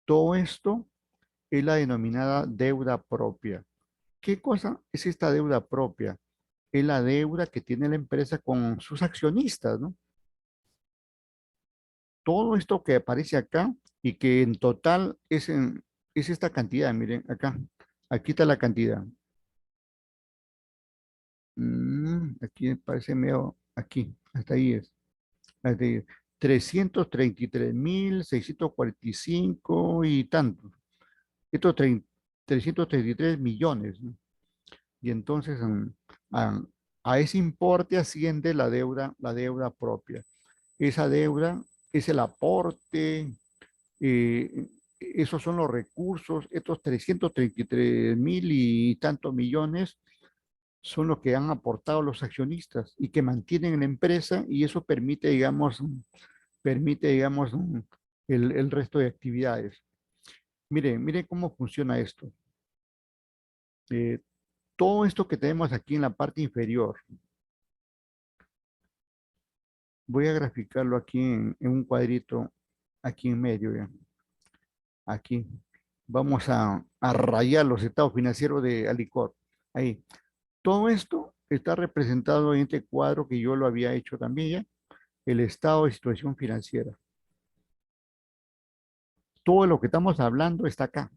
Todo esto es la denominada deuda propia. ¿Qué cosa es esta deuda propia? Es la deuda que tiene la empresa con sus accionistas, ¿no? Todo esto que aparece acá y que en total es esta cantidad, miren, acá. Aquí está la cantidad. Aquí parece medio, aquí, hasta ahí es. Hasta ahí es. 333.645 y tantos. Estos 333 millones, ¿no? Y entonces a, a ese importe asciende la deuda propia. Esa deuda es el aporte, eh, esos son los recursos, estos 333.000 y tantos millones son los que han aportado los accionistas y que mantienen la empresa y eso permite, digamos, el resto de actividades. Miren cómo funciona esto. Eh, todo esto que tenemos aquí en la parte inferior, voy a graficarlo aquí en un cuadrito, aquí en medio, ya. Aquí. Vamos a rayar los estados financieros de Alicor. Ahí. Todo esto está representado en este cuadro que yo lo había hecho también ya, el estado de situación financiera. Todo lo que estamos hablando está acá,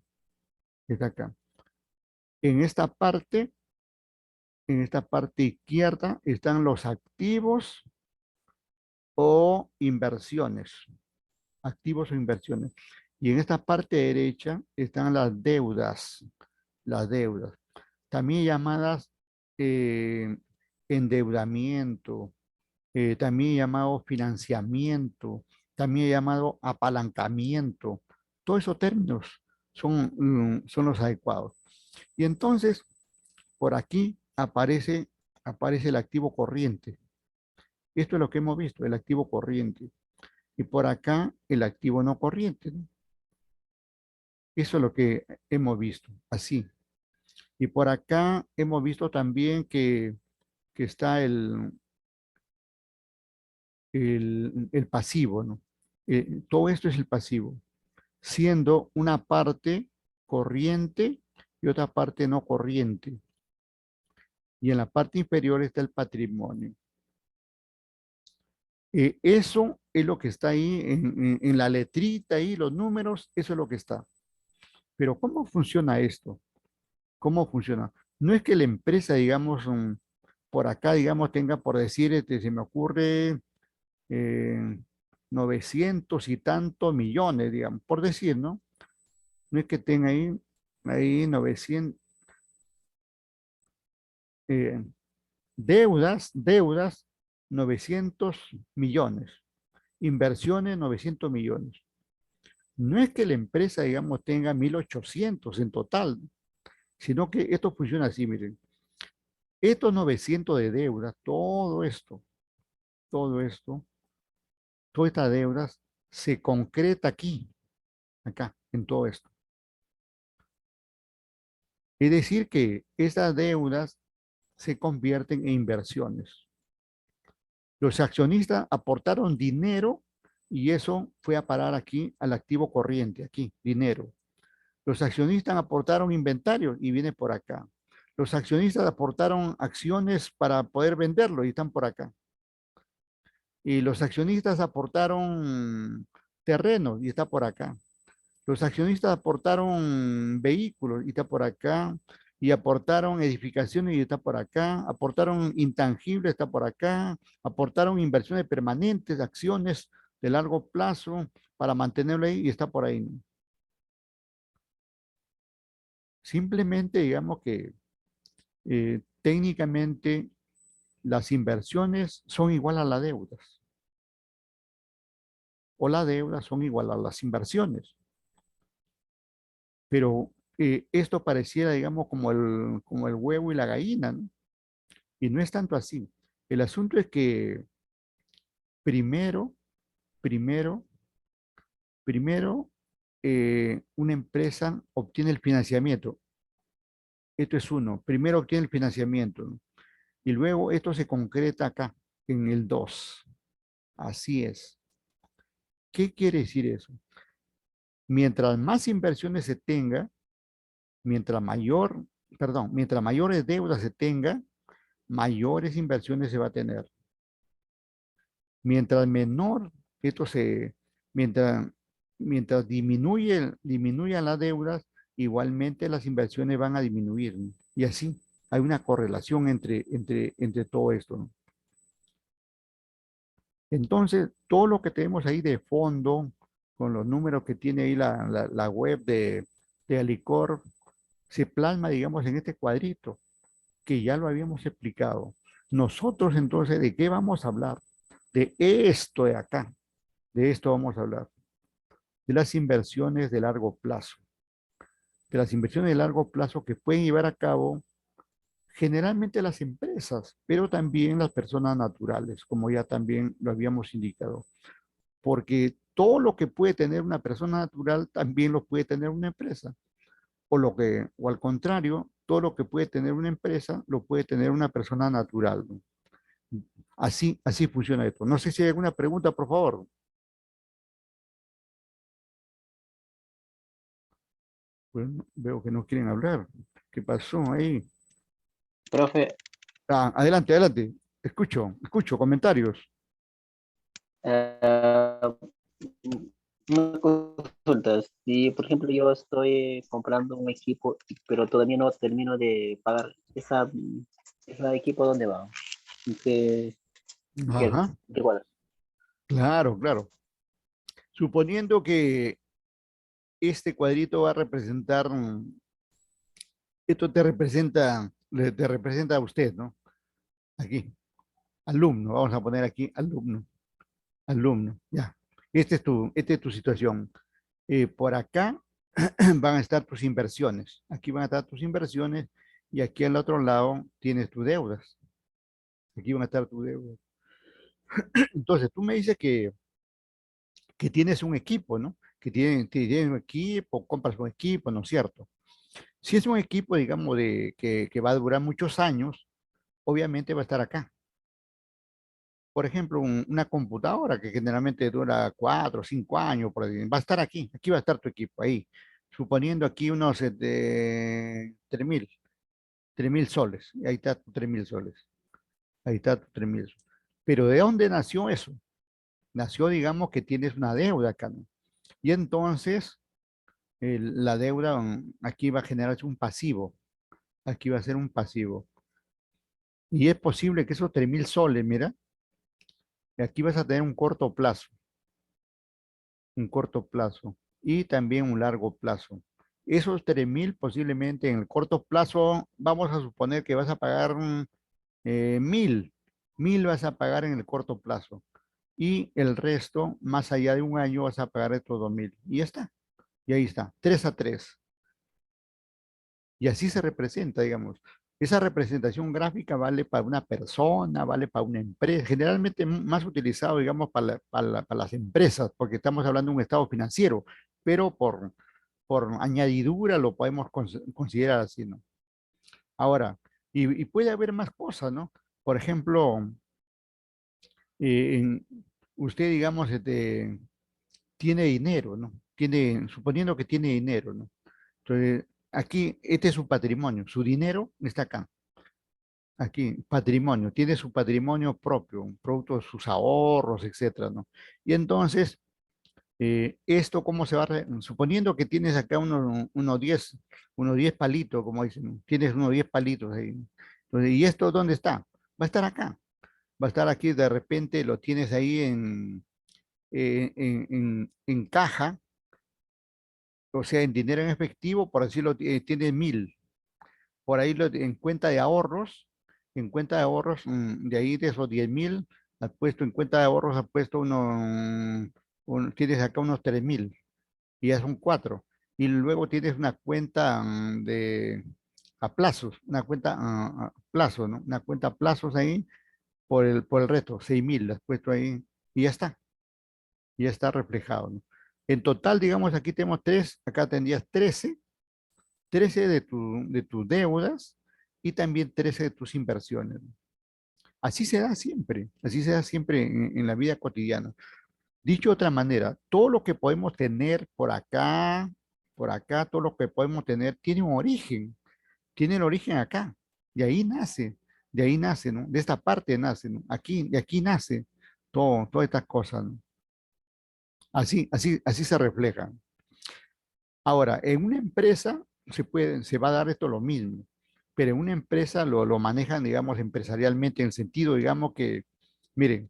está acá. En esta parte, en esta parte izquierda están los activos o inversiones, activos o inversiones. Y en esta parte derecha están las deudas, también llamadas eh, endeudamiento, también llamado financiamiento, también llamado apalancamiento. Todos esos términos son los adecuados. Y entonces, por aquí aparece el activo corriente. Esto es lo que hemos visto, el activo corriente. Y por acá, el activo no corriente, ¿no? Eso es lo que hemos visto, así. Y por acá hemos visto también que está el pasivo, ¿no? Todo esto es el pasivo, siendo una parte corriente y otra parte no corriente. Y en la parte inferior está el patrimonio. Eso es lo que está ahí en la letrita, ahí, los números, eso es lo que está. Pero ¿cómo funciona esto? ¿Cómo funciona? No es que la empresa, digamos, por acá, digamos, tenga por decir, se me ocurre, eh, 900 y tantos millones, digamos, por decir, ¿no? No es que tenga ahí 900, eh, deudas, 900 millones, inversiones, 900 millones. No es que la empresa, digamos, tenga 1.800 en total, sino que esto funciona así, miren. Estos 900 de deudas, todo esto, todas estas deudas se concreta aquí, acá, en todo esto. Es decir, que estas deudas se convierten en inversiones. Los accionistas aportaron dinero y eso fue a parar aquí al activo corriente, aquí, dinero. Los accionistas aportaron inventario y viene por acá. Los accionistas aportaron acciones para poder venderlo y están por acá. Y los accionistas aportaron terreno y está por acá. Los accionistas aportaron vehículos y está por acá, y aportaron edificaciones y está por acá, aportaron intangibles, está por acá, aportaron inversiones permanentes, acciones de largo plazo para mantenerlo ahí y está por ahí. Simplemente digamos que técnicamente las inversiones son igual a las deudas o las deudas son igual a las inversiones. Pero esto pareciera, digamos, como el huevo y la gallina, ¿no? Y no es tanto así. El asunto es que primero, primero, primero, una empresa obtiene el financiamiento. Esto es uno. Primero obtiene el financiamiento, ¿no? Y luego esto se concreta acá, en el 2. Así es. ¿Qué quiere decir eso? Mientras más inversiones se tenga, mientras mayor, perdón, mientras mayores deudas se tenga, mayores inversiones se va a tener. Mientras menor, esto se, mientras, mientras disminuyan las deudas, igualmente las inversiones van a disminuir, ¿no? Y así hay una correlación entre todo esto, ¿no? Entonces, todo lo que tenemos ahí de fondo, con los números que tiene ahí la web de Alicor, se plasma, digamos, en este cuadrito, que ya lo habíamos explicado. Nosotros entonces, ¿de qué vamos a hablar? De esto de acá, de esto vamos a hablar, de las inversiones de largo plazo, de las inversiones de largo plazo que pueden llevar a cabo generalmente las empresas, pero también las personas naturales, como ya también lo habíamos indicado, porque todo lo que puede tener una persona natural también lo puede tener una empresa, o al contrario, todo lo que puede tener una empresa lo puede tener una persona natural, ¿no? Así funciona esto. No sé si hay alguna pregunta, por favor. Bueno, veo que no quieren hablar. ¿Qué pasó ahí? Profe, Adelante, adelante. Escucho comentarios. eh, una consulta. Si, por ejemplo, yo estoy comprando un equipo, pero todavía no termino de pagar ese equipo, ¿dónde va? ¿En qué, Ajá, en qué cuadro? claro, claro. Suponiendo que este cuadrito va a representar, esto te representa a usted, ¿no? Aquí, alumno, vamos a poner aquí alumno, ya. Esta es tu situación. Por acá van a estar tus inversiones. Aquí van a estar tus inversiones y aquí al otro lado tienes tus deudas. Aquí van a estar tus deudas. Entonces, tú me dices que tienes un equipo, ¿no? Tienes un equipo, compras un equipo, ¿no es cierto? Si es un equipo, digamos, que va a durar muchos años, obviamente va a estar acá. Por ejemplo, una computadora que generalmente dura 4 o 5 años, por ahí, va a estar aquí va a estar tu equipo, ahí. Suponiendo aquí unos 3.000 soles, y ahí está tu 3.000 soles, ahí está tu 3.000 soles. Pero ¿de dónde nació eso? Nació, digamos, que tienes una deuda acá, ¿no? Y entonces la deuda aquí va a generarse un pasivo, aquí va a ser un pasivo. Y es posible que esos 3.000 soles, mira, aquí vas a tener un corto plazo y también un largo plazo. Esos 3.000 posiblemente en el corto plazo, vamos a suponer que vas a pagar 1.000 vas a pagar en el corto plazo y el resto, más allá de un año, vas a pagar estos 2.000. Y ya está, y ahí está, 3 a 3. Y así se representa, digamos. Esa representación gráfica vale para una persona, vale para una empresa, generalmente más utilizado, digamos, para las empresas, porque estamos hablando de un estado financiero, pero por añadidura lo podemos considerar así, ¿no? Ahora, y puede haber más cosas, ¿no? Por ejemplo, usted, digamos, tiene dinero, ¿no? Suponiendo que tiene dinero, ¿no? Entonces, aquí, este es su patrimonio, su dinero está acá. Aquí, patrimonio, tiene su patrimonio propio, un producto de sus ahorros, etcétera, ¿no? Y entonces, esto, ¿cómo se va suponiendo que tienes acá unos 10 palitos, como dicen, ¿no? Tienes unos 10 palitos ahí, ¿no? Entonces, ¿y esto dónde está? Va a estar acá, va a estar aquí, de repente lo tienes ahí en caja, o sea, en dinero en efectivo, por decirlo, tienes 1.000, por ahí en cuenta de ahorros En cuenta de ahorros, de ahí de esos 10.000, has puesto en cuenta de ahorros, has puesto tienes acá unos 3.000 y ya son 4. Y luego tienes una cuenta a plazos, una cuenta a plazo, ¿no? Una cuenta a plazos ahí por el resto, 6.000, las has puesto ahí y ya está reflejado, ¿no? En total, digamos, aquí tenemos 3, acá tendrías 13 de tus deudas y también 13 de tus inversiones, ¿no? Así se da siempre en la vida cotidiana. Dicho de otra manera, todo lo que podemos tener por acá, todo lo que podemos tener tiene un origen, tiene el origen acá, de ahí nace, ¿no? De esta parte nace, ¿no? Aquí, de aquí nace todas estas cosas, ¿no? Así se refleja. Ahora, en una empresa se va a dar esto lo mismo, pero en una empresa lo manejan, digamos, empresarialmente, en el sentido, digamos, que, miren,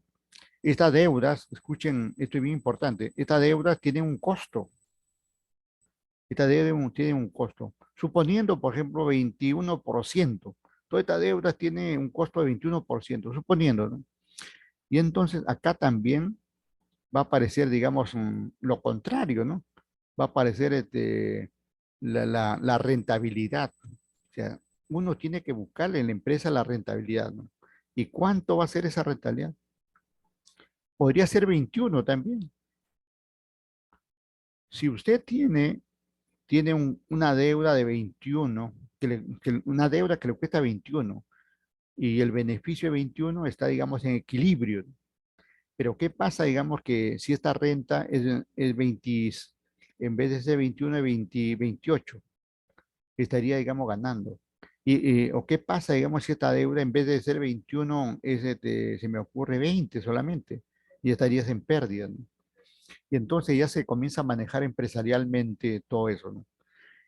estas deudas, escuchen, esto es bien importante, estas deudas tienen un costo, esta deuda tiene un costo. Suponiendo, por ejemplo, 21%, toda esta deuda tiene un costo de 21%, suponiendo, ¿no? Y entonces acá también va a aparecer, digamos, lo contrario, ¿no? Va a aparecer la rentabilidad. O sea, uno tiene que buscarle en la empresa la rentabilidad, ¿no? ¿Y cuánto va a ser esa rentabilidad? Podría ser 21 también. Si usted tiene una deuda de 21, una deuda que le cuesta 21 y el beneficio de 21 está, digamos, en equilibrio. Pero ¿qué pasa, digamos, que si esta renta es 20, en vez de ser 21, es 20, 28, estaría, digamos, ganando? ¿O qué pasa, digamos, si esta deuda en vez de ser 21 se me ocurre 20 solamente y estarías en pérdida, ¿no? Y entonces ya se comienza a manejar empresarialmente todo eso, ¿no?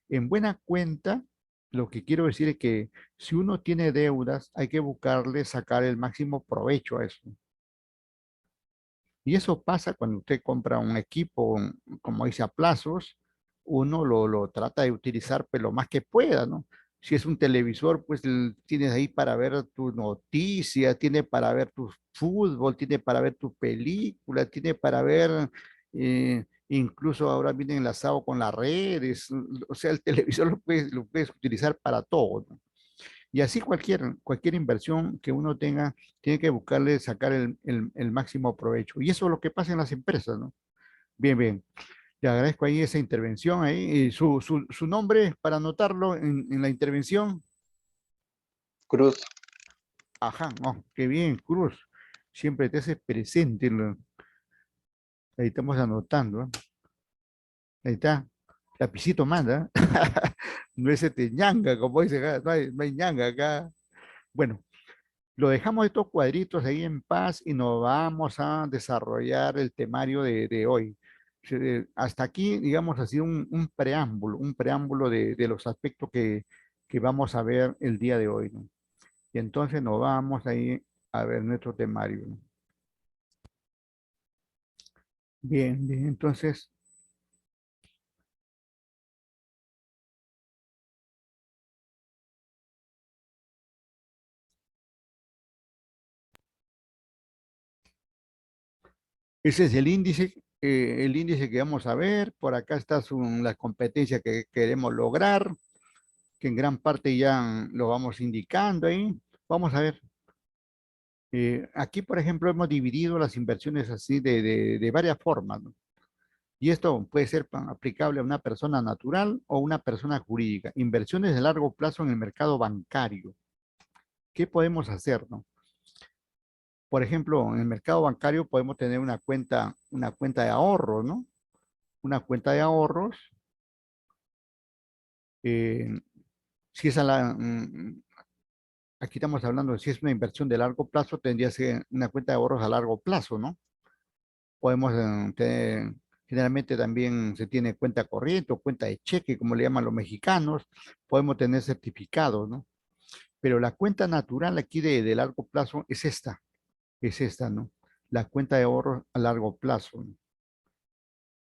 En buena cuenta, lo que quiero decir es que si uno tiene deudas, hay que buscarle sacar el máximo provecho a eso. Y eso pasa cuando usted compra un equipo, como dice, a plazos, uno lo trata de utilizar pues, lo más que pueda, ¿no? Si es un televisor, pues tienes ahí para ver tus noticias, tiene para ver tu fútbol, tiene para ver tu película, tiene para ver, incluso ahora viene enlazado con las redes, o sea, el televisor lo puedes utilizar para todo, ¿no? Y así cualquier inversión que uno tenga, tiene que buscarle sacar el máximo provecho. Y eso es lo que pasa en las empresas, ¿no? Bien, bien. Le agradezco ahí esa intervención ahí. Y su nombre para anotarlo en la intervención. Cruz. Ajá, oh, qué bien, Cruz. Siempre te haces presente. Ahí estamos anotando, ¿eh? Ahí está. Lapicito manda. No es este ñanga, como dice acá. No hay ñanga acá. Bueno, lo dejamos estos cuadritos ahí en paz y nos vamos a desarrollar el temario de hoy. Hasta aquí, digamos, ha sido un preámbulo de los aspectos que vamos a ver el día de hoy, ¿no? Y entonces nos vamos ahí a ver nuestro temario, ¿no? Bien, bien, entonces, ese es el índice que vamos a ver. Por acá está la competencia que queremos lograr, que en gran parte ya lo vamos indicando ahí. Vamos a ver. Aquí, por ejemplo, hemos dividido las inversiones así de varias formas, ¿no? Y esto puede ser aplicable a una persona natural o una persona jurídica. Inversiones de largo plazo en el mercado bancario. ¿Qué podemos hacer, no? Por ejemplo, en el mercado bancario podemos tener una cuenta de ahorros, ¿no? Una cuenta de ahorros. eh, si es aquí estamos hablando de si es una inversión de largo plazo, tendría que ser una cuenta de ahorros a largo plazo, ¿no? Podemos generalmente también se tiene cuenta corriente o cuenta de cheque, como le llaman los mexicanos. Podemos tener certificados, ¿no? Pero la cuenta natural aquí de largo plazo es esta, ¿no? La cuenta de ahorro a largo plazo, ¿no?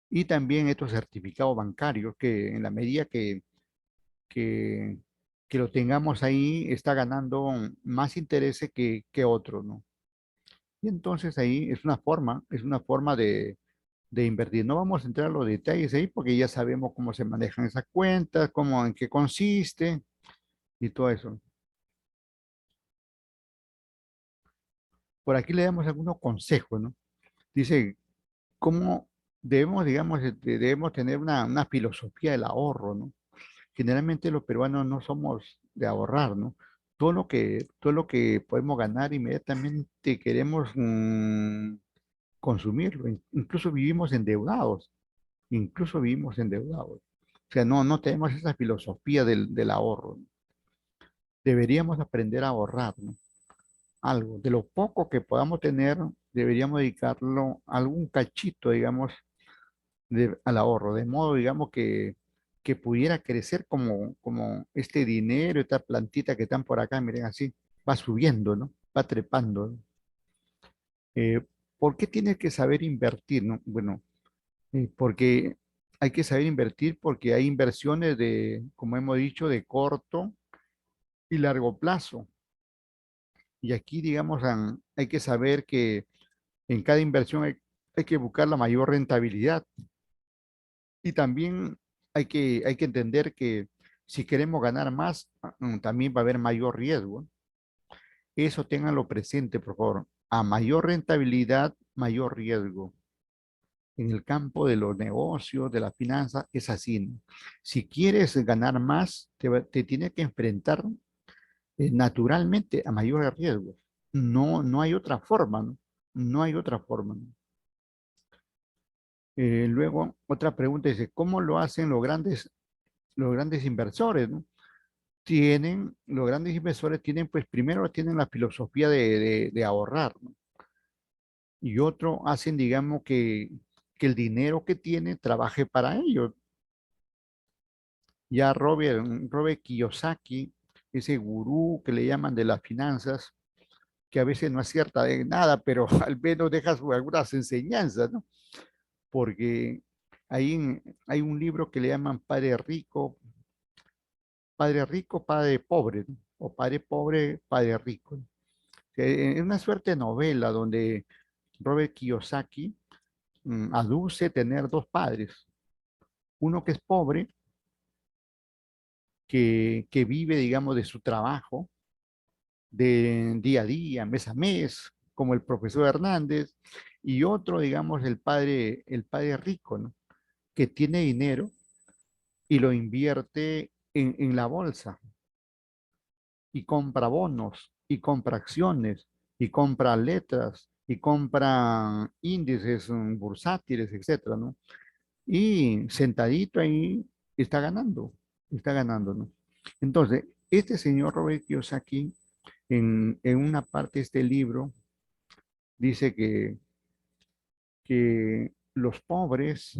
Y también estos certificados bancarios que en la medida que que lo tengamos ahí está ganando más intereses que otro, ¿no? Y entonces ahí es una forma de invertir. No vamos a entrar a los detalles ahí porque ya sabemos cómo se manejan esas cuentas, cómo, en qué consiste y todo eso. Por aquí le damos algunos consejos, ¿no? Dice, ¿cómo debemos, digamos, debemos tener una filosofía del ahorro, ¿no? Generalmente los peruanos no somos de ahorrar, ¿no? Todo lo que podemos ganar inmediatamente queremos consumirlo. Incluso vivimos endeudados, incluso vivimos endeudados. O sea, no tenemos esa filosofía del ahorro. Deberíamos aprender a ahorrar, ¿no? Algo, de lo poco que podamos tener, deberíamos dedicarlo a algún cachito, digamos, al ahorro, de modo, digamos, que pudiera crecer como este dinero, esta plantita que están por acá, miren así, va subiendo, ¿no? Va trepando, ¿no? Eh, ¿Por qué tienes que saber invertir, no? Bueno, porque hay que saber invertir porque hay inversiones de, como hemos dicho, de corto y largo plazo. Y aquí, digamos, hay que saber que en cada inversión hay que buscar la mayor rentabilidad. Y también hay que entender que si queremos ganar más, también va a haber mayor riesgo. Eso ténganlo presente, por favor. A mayor rentabilidad, mayor riesgo. En el campo de los negocios, de la finanza, es así, ¿no? Si quieres ganar más, te tienes que enfrentar naturalmente a mayores riesgos. No hay otra forma, ¿no? No hay otra forma, ¿no? Luego, otra pregunta dice, ¿cómo lo hacen los grandes inversores, ¿no? Los grandes inversores tienen, pues primero tienen la filosofía de ahorrar, ¿no? Y otro hacen, digamos, que el dinero que tienen trabaje para ellos. Ya Robert Kiyosaki, ese gurú que le llaman de las finanzas, que a veces no acierta de nada, pero al menos deja algunas enseñanzas, ¿no? Porque hay un libro que le llaman Padre Rico, Padre Pobre, ¿no? O Padre Pobre, Padre Rico, ¿no? Es una suerte de novela donde Robert Kiyosaki aduce tener dos padres, uno que es pobre, que vive, digamos, de su trabajo, de día a día, mes a mes, como el profesor Hernández, y otro, digamos, el padre rico, ¿no? Que tiene dinero y lo invierte en la bolsa y compra bonos y compra acciones y compra letras y compra índices bursátiles, etcétera, ¿no? Y sentadito ahí está ganando, ¿no? Entonces, este señor Robert Kiyosaki, en una parte de este libro, dice que los pobres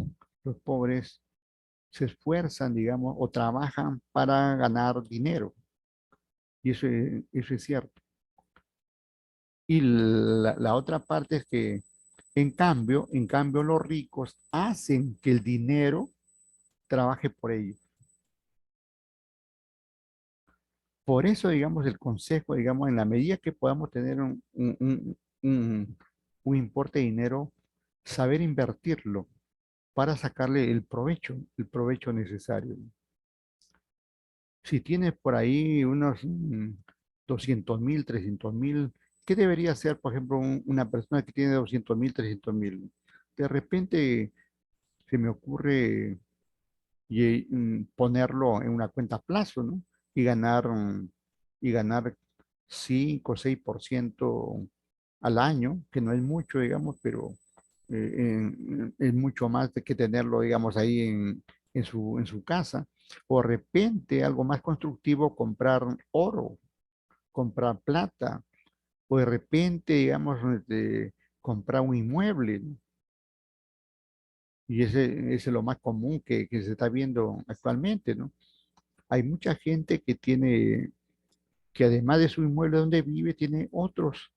se esfuerzan, digamos, o trabajan para ganar dinero. Y eso es cierto. Y la otra parte es que, en cambio, los ricos hacen que el dinero trabaje por ellos. Por eso, digamos, el consejo, digamos, en la medida que podamos tener un importe de dinero, saber invertirlo para sacarle el provecho necesario. Si tienes por ahí unos 200.000, 300.000, ¿qué debería hacer, por ejemplo, una persona que tiene 200.000, 300.000? De repente se me ocurre ponerlo en una cuenta a plazo, ¿no? Y y ganar 5 o 6% al año, que no es mucho, digamos, pero es mucho más de que tenerlo, digamos, ahí en su casa. O de repente, algo más constructivo, comprar oro, comprar plata, o de repente, digamos, comprar un inmueble, ¿no? Y ese es lo más común que se está viendo actualmente, ¿no? Hay mucha gente que tiene, que además de su inmueble donde vive, tiene otros,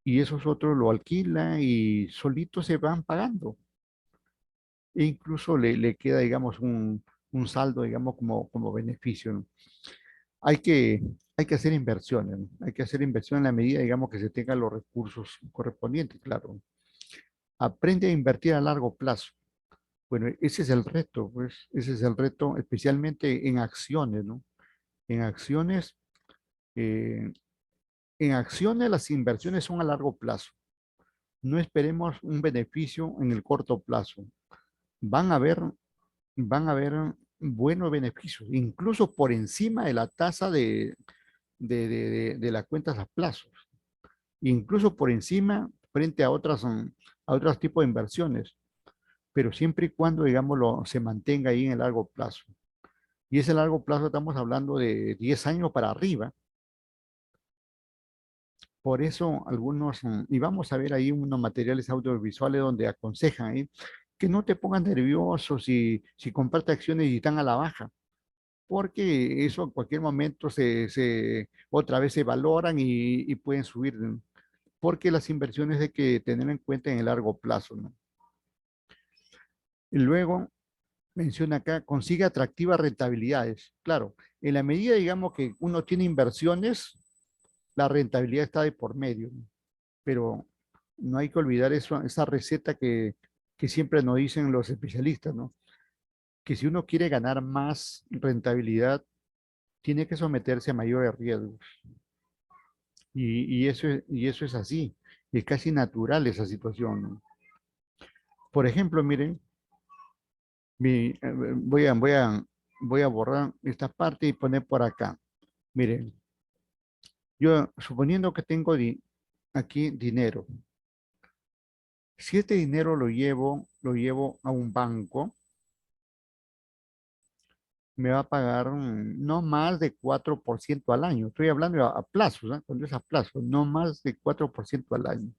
y esos otros lo alquila y solitos se van pagando. E incluso le queda, digamos, un saldo, digamos, como beneficio, ¿no? hay que, hay que hacer inversiones, ¿no? Hay que hacer inversión en la medida, digamos, que se tengan los recursos correspondientes, claro. Aprende a invertir a largo plazo. Bueno, ese es el reto, pues, ese es el reto, especialmente en acciones, ¿no? En acciones, eh, en acciones las inversiones son a largo plazo. No esperemos un beneficio en el corto plazo. Van a haber, van a haber buenos beneficios, incluso por encima de la tasa de las cuentas a plazos, incluso por encima frente a otros tipos de inversiones, pero siempre y cuando, digámoslo, se mantenga ahí en el largo plazo. Y ese largo plazo estamos hablando de 10 años para arriba. Por eso algunos, y vamos a ver ahí unos materiales audiovisuales donde aconsejan ahí que no te pongas nervioso si compartes acciones y están a la baja, porque eso en cualquier momento otra vez se valoran y pueden subir, ¿no? Porque las inversiones hay que tener en cuenta en el largo plazo, ¿no? Y luego menciona acá, consigue atractivas rentabilidades. Claro, en la medida, digamos, que uno tiene inversiones, la rentabilidad está de por medio, ¿no? Pero no hay que olvidar eso, esa receta que siempre nos dicen los especialistas, ¿no? Que si uno quiere ganar más rentabilidad, tiene que someterse a mayores riesgos. Y eso es así, es casi natural esa situación, ¿no? Por ejemplo, miren, voy a borrar esta parte y poner por acá. Miren, yo suponiendo que tengo aquí dinero, si este dinero lo llevo a un banco, me va a pagar no más de 4% al año. Estoy hablando a plazos, ¿eh? Cuando es a plazo, no más de 4% al año.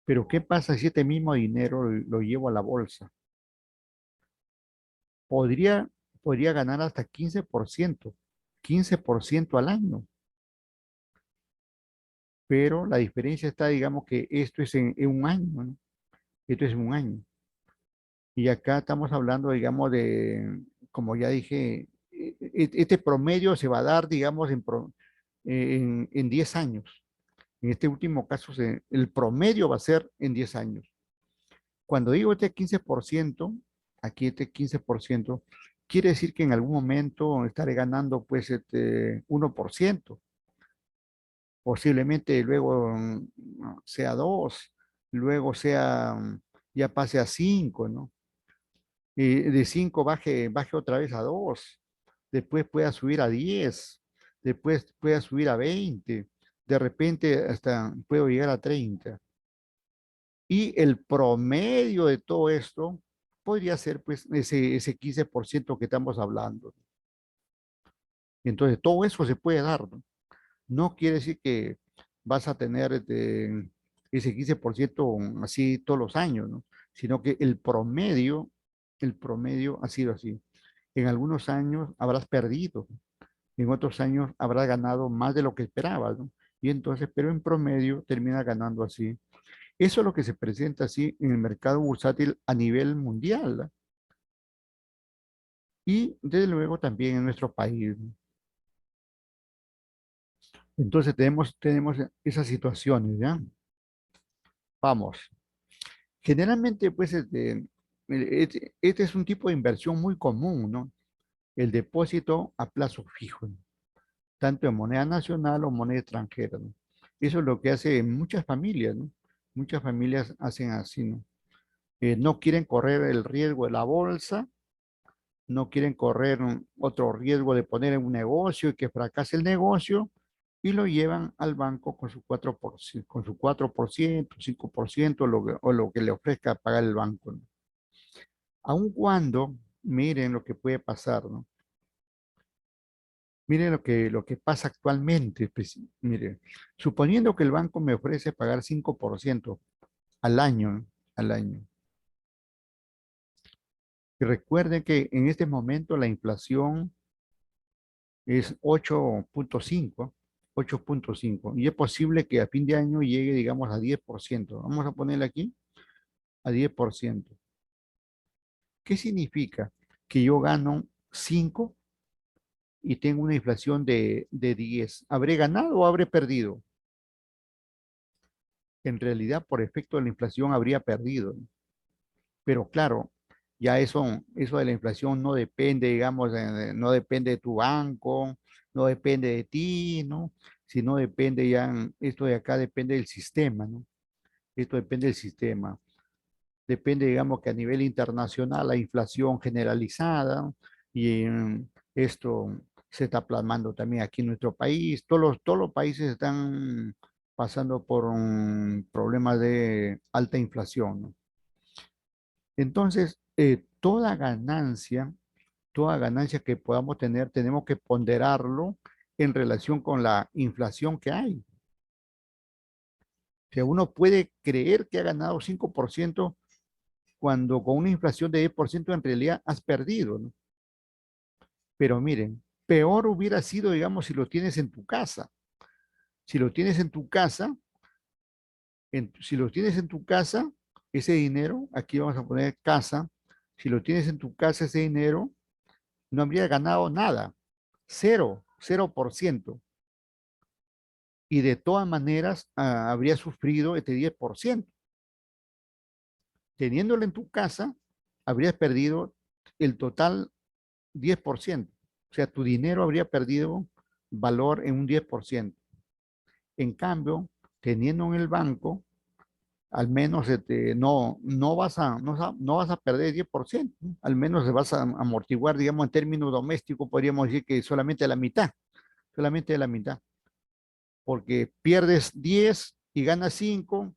Pero ¿qué pasa si este mismo dinero lo llevo a la bolsa? Podría, podría ganar hasta 15% al año. Pero la diferencia está, digamos que esto es en un año, ¿no? Esto es en un año. Y acá estamos hablando, digamos, de, como ya dije, este promedio se va a dar, digamos, en 10 años. En este último caso, el promedio va a ser en 10 años. Cuando digo este 15%, aquí este 15%, quiere decir que en algún momento estaré ganando pues este 1%. Posiblemente luego sea 2, luego ya pase a 5, ¿no? De 5 baje otra vez a 2, después pueda subir a 10, después pueda subir a 20, de repente hasta puedo llegar a 30. Y el promedio de todo esto podría ser pues ese 15% que estamos hablando. Entonces, todo eso se puede dar, ¿no? No quiere decir que vas a tener ese 15% así todos los años, ¿no? Sino que el promedio ha sido así. En algunos años habrás perdido, en otros años habrás ganado más de lo que esperabas, ¿no? Y entonces, pero en promedio termina ganando así. Eso es lo que se presenta así en el mercado bursátil a nivel mundial, ¿no? Y desde luego también en nuestro país, ¿no? Entonces tenemos esas situaciones, ¿ya? Vamos. Generalmente, pues, este es un tipo de inversión muy común, ¿no? El depósito a plazo fijo, ¿no? Tanto en moneda nacional o moneda extranjera, ¿no? Eso es lo que hace muchas familias, ¿no? Muchas familias hacen así, ¿no? No quieren correr el riesgo de la bolsa, no quieren correr otro riesgo de poner en un negocio y que fracase el negocio y lo llevan al banco con su 4%, con su 4%, 5% o lo que le ofrezca pagar el banco, ¿no? Aun cuando, miren lo que puede pasar, ¿no? Miren lo que pasa actualmente. Pues, miren, suponiendo que el banco me ofrece pagar 5% al año, ¿no? Al año. Y recuerden que en este momento la inflación es 8.5, y es posible que a fin de año llegue, digamos, a 10%. Vamos a ponerle aquí a 10%. ¿Qué significa? Que yo gano 5 y tengo una inflación de 10, ¿habré ganado o habré perdido? En realidad, por efecto de la inflación, habría perdido. Pero claro, ya eso de la inflación no depende, digamos, no depende de tu banco, no depende de ti, ¿no? Sino depende ya, esto de acá depende del sistema, ¿no? Esto depende del sistema. Depende, digamos, que a nivel internacional la inflación generalizada y esto se está plasmando también aquí en nuestro país. Todos los países están pasando por un problema de alta inflación, ¿no? Entonces, toda ganancia que podamos tener, tenemos que ponderarlo en relación con la inflación que hay. O sea, uno puede creer que ha ganado 5% cuando con una inflación de 10% en realidad has perdido, ¿no? Pero miren, peor hubiera sido, digamos, si lo tienes en tu casa. Si lo tienes en tu casa, si lo tienes en tu casa, ese dinero, aquí vamos a poner casa, si lo tienes en tu casa, ese dinero, no habría ganado nada, cero, 0%. Y de todas maneras habría sufrido este 10%. Teniéndolo en tu casa, habrías perdido el total 10%. O sea, tu dinero habría perdido valor en un 10%. En cambio, teniendo en el banco, al menos no vas a perder 10%, ¿no? Al menos se vas a amortiguar, digamos, en términos domésticos, podríamos decir que solamente la mitad, porque pierdes 10 y ganas 5,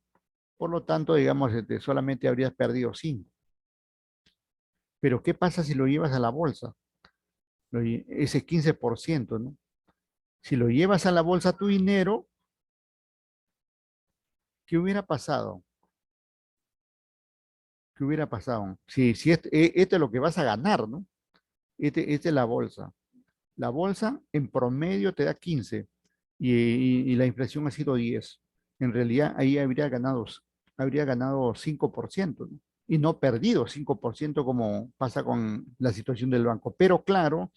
por lo tanto, digamos, solamente habrías perdido 5. Pero ¿qué pasa si lo llevas a la bolsa? Ese 15%, ¿no? Si lo llevas a la bolsa tu dinero, ¿qué hubiera pasado? ¿Qué hubiera pasado? Si este es lo que vas a ganar, ¿no? Este es la bolsa. La bolsa en promedio te da 15 y la inflación ha sido 10. En realidad ahí habría ganado 5%, ¿no? Y no perdido 5% como pasa con la situación del banco. Pero claro,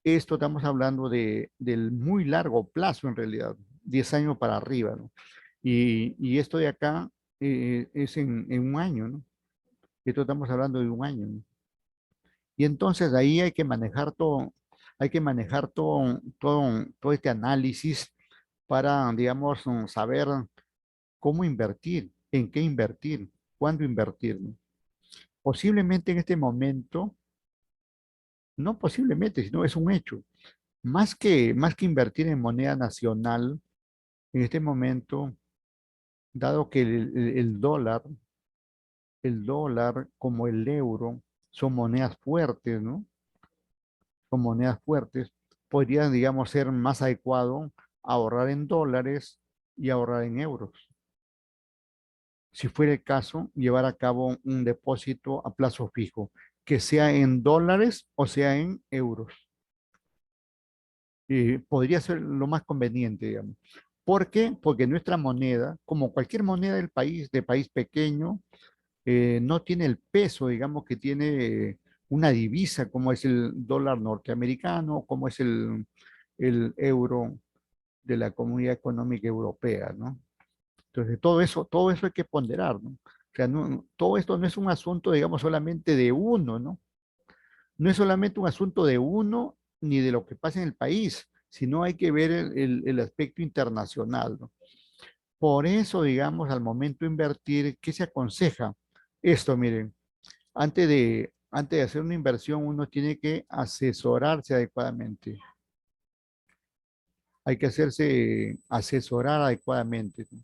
esto estamos hablando del muy largo plazo en realidad, 10 años para arriba, ¿no? Y esto de acá es en un año, ¿no? Esto estamos hablando de un año, ¿no? Y entonces ahí hay que manejar todo este análisis para, digamos, saber cómo invertir, en qué invertir, cuándo invertir, ¿no? Posiblemente en este momento, no posiblemente, sino es un hecho. Más que invertir en moneda nacional, en este momento, dado que el dólar como el euro son monedas fuertes, ¿no? Son monedas fuertes, podría, digamos, ser más adecuado ahorrar en dólares y ahorrar en euros. Si fuera el caso, llevar a cabo un depósito a plazo fijo, que sea en dólares o sea en euros. Podría ser lo más conveniente, digamos. ¿Por qué? Porque nuestra moneda, como cualquier moneda del país, de país pequeño, no tiene el peso, digamos, que tiene una divisa como es el dólar norteamericano, como es el euro de la Comunidad Económica Europea, ¿no? Entonces, todo eso hay que ponderar, ¿no? O sea, todo esto no es un asunto, digamos, solamente de uno, ¿no? No es solamente un asunto de uno ni de lo que pasa en el país, sino hay que ver el aspecto internacional, ¿no? Por eso, digamos, al momento de invertir, ¿qué se aconseja? Esto, miren, antes de hacer una inversión, uno tiene que asesorarse adecuadamente. Hay que asesorar adecuadamente, ¿no?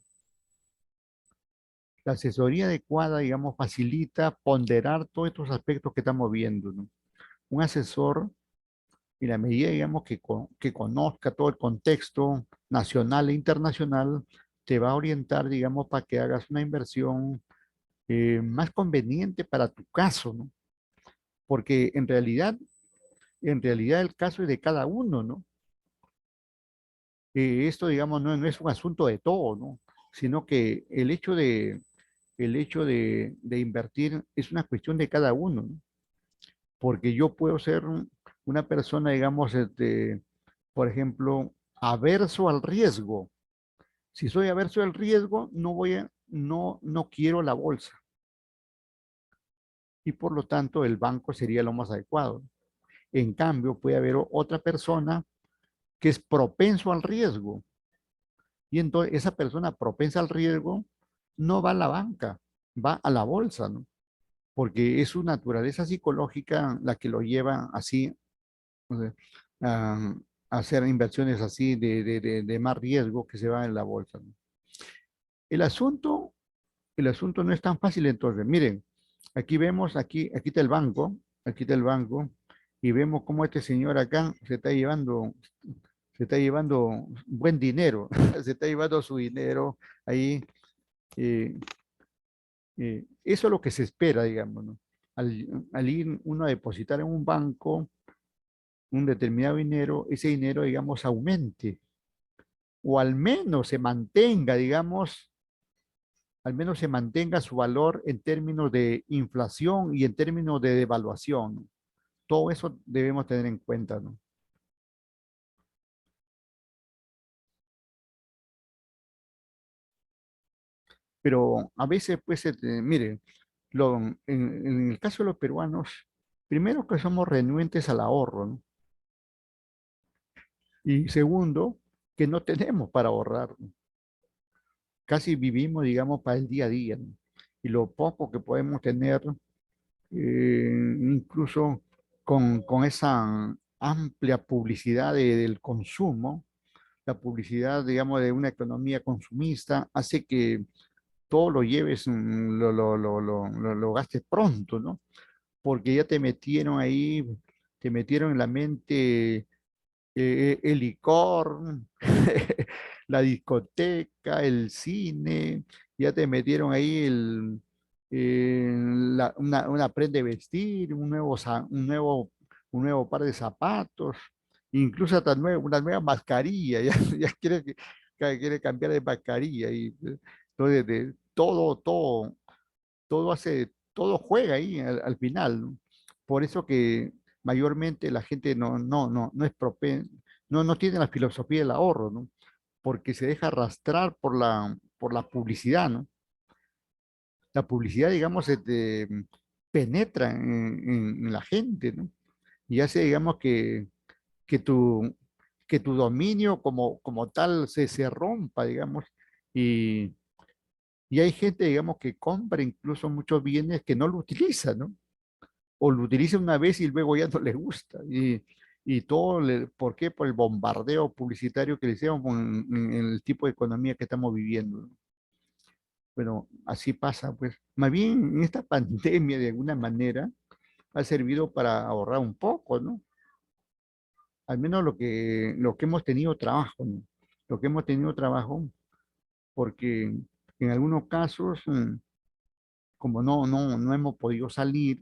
La asesoría adecuada, digamos, facilita ponderar todos estos aspectos que estamos viendo, ¿no? Un asesor, en la medida, digamos, que conozca todo el contexto nacional e internacional, te va a orientar, digamos, para que hagas una inversión más conveniente para tu caso, ¿no? Porque en realidad el caso es de cada uno, ¿no? Esto, digamos, no es un asunto de todo, ¿no? Sino que el hecho de invertir es una cuestión de cada uno, ¿no? Porque yo puedo ser una persona, digamos, por ejemplo, averso al riesgo. Si soy averso al riesgo, no quiero la bolsa y por lo tanto el banco sería lo más adecuado. En cambio, puede haber otra persona que es propenso al riesgo y entonces esa persona propensa al riesgo no va a la banca, va a la bolsa, ¿no? Porque es su naturaleza psicológica la que lo lleva así, o sea, a, a hacer inversiones así de más riesgo que se va en la bolsa, ¿no? El asunto, el asunto no es tan fácil entonces. Miren, aquí vemos, aquí está el banco, y vemos cómo este señor acá se está llevando buen dinero, se está llevando su dinero ahí. eh, Eso es lo que se espera, digamos, ¿no? Al ir uno a depositar en un banco un determinado dinero, ese dinero, digamos, aumente o al menos se mantenga, digamos, al menos se mantenga su valor en términos de inflación y en términos de devaluación, ¿no? Todo eso debemos tener en cuenta, ¿no? Pero a veces, pues, mire, en el caso de los peruanos, primero que somos renuentes al ahorro, ¿no? Y segundo, que no tenemos para ahorrar, ¿no? Casi vivimos, digamos, para el día a día, ¿no? Y lo poco que podemos tener, incluso con esa amplia publicidad del consumo, la publicidad, digamos, de una economía consumista, hace que todo lo lleves, lo gastes pronto, ¿no? Porque ya te metieron ahí, te metieron en la mente el licor, la discoteca, el cine, ya te metieron ahí una prenda de vestir, un nuevo par de zapatos, incluso hasta una nueva mascarilla, ya quiere cambiar de mascarilla y entonces todo juega ahí al final, ¿no? Por eso que mayormente la gente no es no tiene la filosofía del ahorro, ¿no? Porque se deja arrastrar por la publicidad, ¿no? La publicidad, digamos, penetra en la gente, ¿no? Y hace, digamos, que tu, que tu dominio como tal se rompa, digamos, y, y hay gente, digamos, que compra incluso muchos bienes que no lo utiliza, ¿no? O lo utiliza una vez y luego ya no le gusta. Y todo, ¿por qué? Por el bombardeo publicitario que le hicieron en el tipo de economía que estamos viviendo, ¿no? Bueno, así pasa, pues. Más bien, en esta pandemia, de alguna manera, ha servido para ahorrar un poco, ¿no? Al menos lo que hemos tenido trabajo, ¿no? Lo que hemos tenido trabajo, porque en algunos casos, como no hemos podido salir,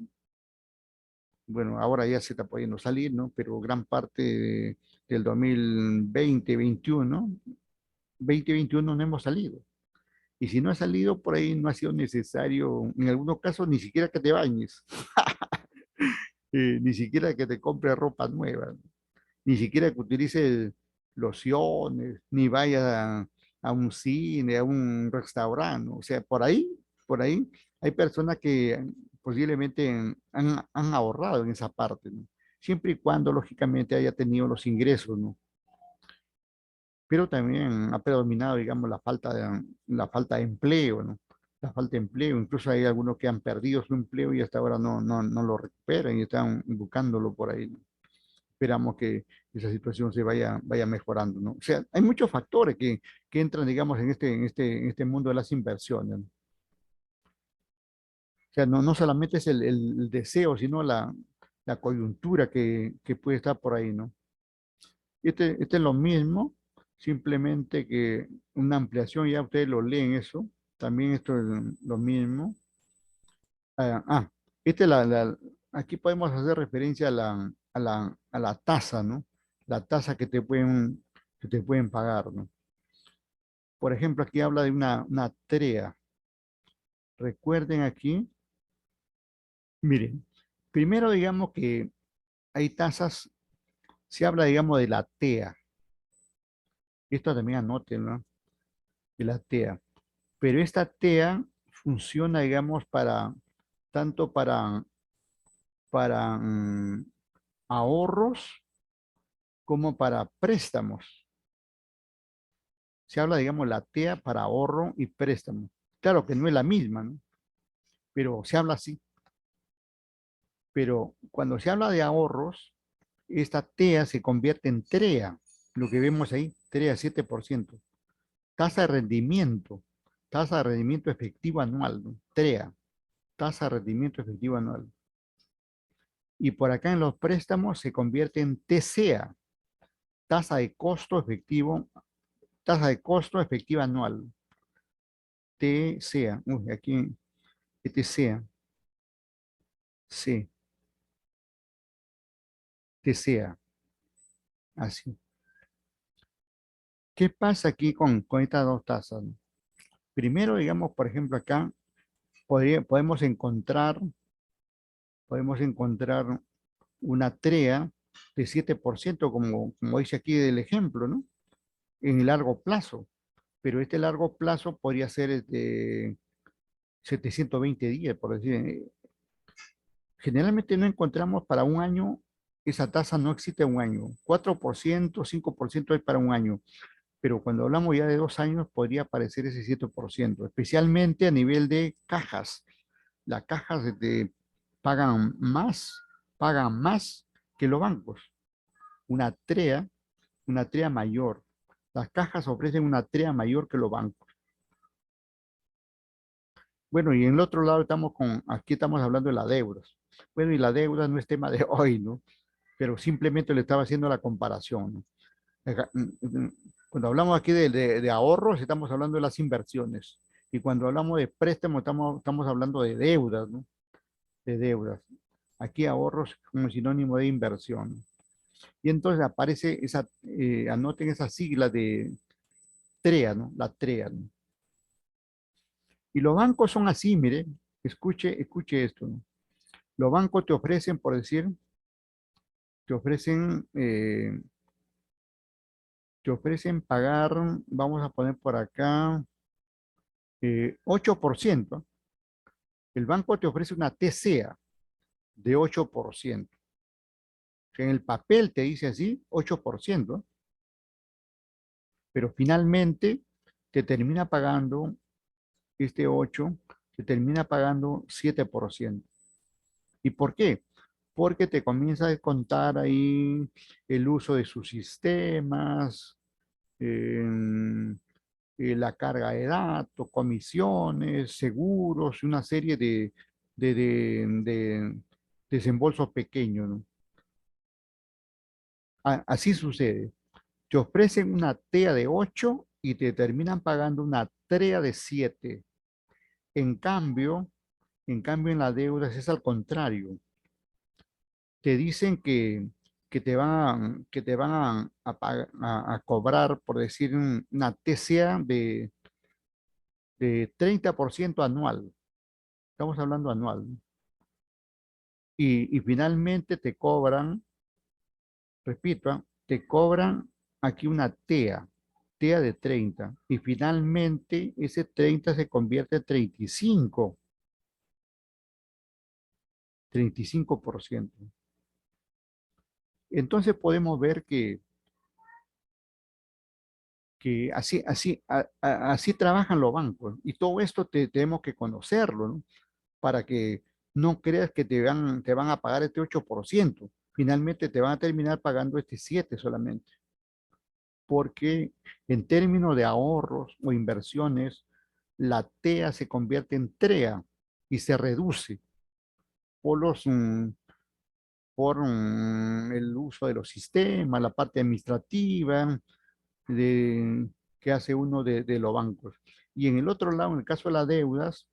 bueno, ahora ya se está pudiendo salir, ¿no? Pero gran parte del 2020, 2021 no hemos salido. Y si no has salido, por ahí no ha sido necesario, en algunos casos, ni siquiera que te bañes, ni siquiera que te compres ropa nueva, ¿no? Ni siquiera que utilices lociones, ni vayas a un cine, a un restaurante, ¿no? O sea, por ahí hay personas que posiblemente han ahorrado en esa parte, ¿no? Siempre y cuando, lógicamente, haya tenido los ingresos, ¿no? Pero también ha predominado, digamos, la falta de empleo, ¿no? La falta de empleo, incluso hay algunos que han perdido su empleo y hasta ahora no lo recuperan y están buscándolo por ahí, ¿no? Esperamos que esa situación vaya mejorando, ¿no? O sea, hay muchos factores que entran, digamos, en este mundo de las inversiones, ¿no? O sea, no solamente es el deseo, sino la coyuntura que puede estar por ahí, ¿no? Este es lo mismo, simplemente que una ampliación, ya ustedes lo leen eso, también esto es lo mismo. Ah, ah, este aquí podemos hacer referencia a la tasa, ¿no? La tasa que te pueden pagar, ¿no? Por ejemplo, aquí habla de una TREA. Recuerden aquí, miren, primero digamos que hay tasas Se habla, digamos, de la TEA. Esto también anótenlo, ¿no? De la TEA. Pero esta TEA funciona, digamos, tanto para ahorros como para préstamos. Se habla, digamos, la TEA para ahorro y préstamo. Claro que no es la misma, ¿no? Pero se habla así. Pero cuando se habla de ahorros, esta TEA se convierte en TREA, lo que vemos ahí, TREA 7%. Tasa de rendimiento efectivo anual, ¿no? TREA, tasa de rendimiento efectivo anual. Y por acá en los préstamos se convierte en TCEA, tasa de costo efectivo, tasa de costo efectiva anual. TCEA, uy, aquí, TCEA, C, TCEA, así. ¿Qué pasa aquí con estas dos tasas? Primero, digamos, por ejemplo, acá podemos encontrar una TREA de 7%, como dice aquí del ejemplo, ¿no? En el largo plazo. Pero este largo plazo podría ser de 720 días, por decir. Generalmente no encontramos para un año, esa tasa no existe un año. 4%, 5% es para un año. Pero cuando hablamos ya de 2 años, podría aparecer ese 7%, especialmente a nivel de cajas. Las cajas pagan más que los bancos. Una TREA, una TREA mayor. Las cajas ofrecen una TREA mayor que los bancos. Bueno, y en el otro lado aquí estamos hablando de las deudas. Bueno, y la deuda no es tema de hoy, ¿no? Pero simplemente le estaba haciendo la comparación, ¿no? Cuando hablamos aquí de ahorros, estamos hablando de las inversiones. Y cuando hablamos de préstamos, estamos hablando de deudas, ¿no? De deudas. Aquí ahorros como sinónimo de inversión. Y entonces aparece anoten esa sigla de TREA, ¿no? La TREA, ¿no? Y los bancos son así, mire, escuche esto, ¿no? Los bancos te ofrecen, por decir, te ofrecen, eh, te ofrecen pagar, vamos a poner por acá, 8%. El banco te ofrece una TCEA de 8%. En el papel te dice así, 8%, pero finalmente te termina pagando este 8, te termina pagando 7%. ¿Y por qué? Porque te comienza a descontar ahí el uso de sus sistemas, la carga de datos, comisiones, seguros, una serie de desembolsos pequeños, ¿no? Así sucede. Te ofrecen una TEA de 8 y te terminan pagando una TREA de 7. En cambio, en las deudas es al contrario. Te dicen que te van a cobrar, por decir, una TCA de 30% anual. Estamos hablando anual, ¿no? Y finalmente te cobran, repito, te cobran aquí una TEA de 30. Y finalmente ese 30 se convierte en 35%. Entonces podemos ver que así trabajan los bancos. Y todo esto tenemos que conocerlo, ¿no? Para que no creas que te van a pagar este 8%. Finalmente te van a terminar pagando este 7 solamente. Porque en términos de ahorros o inversiones, la TEA se convierte en TREA y se reduce por el uso de los sistemas, la parte administrativa que hace uno de los bancos. Y en el otro lado, en el caso de las deudas,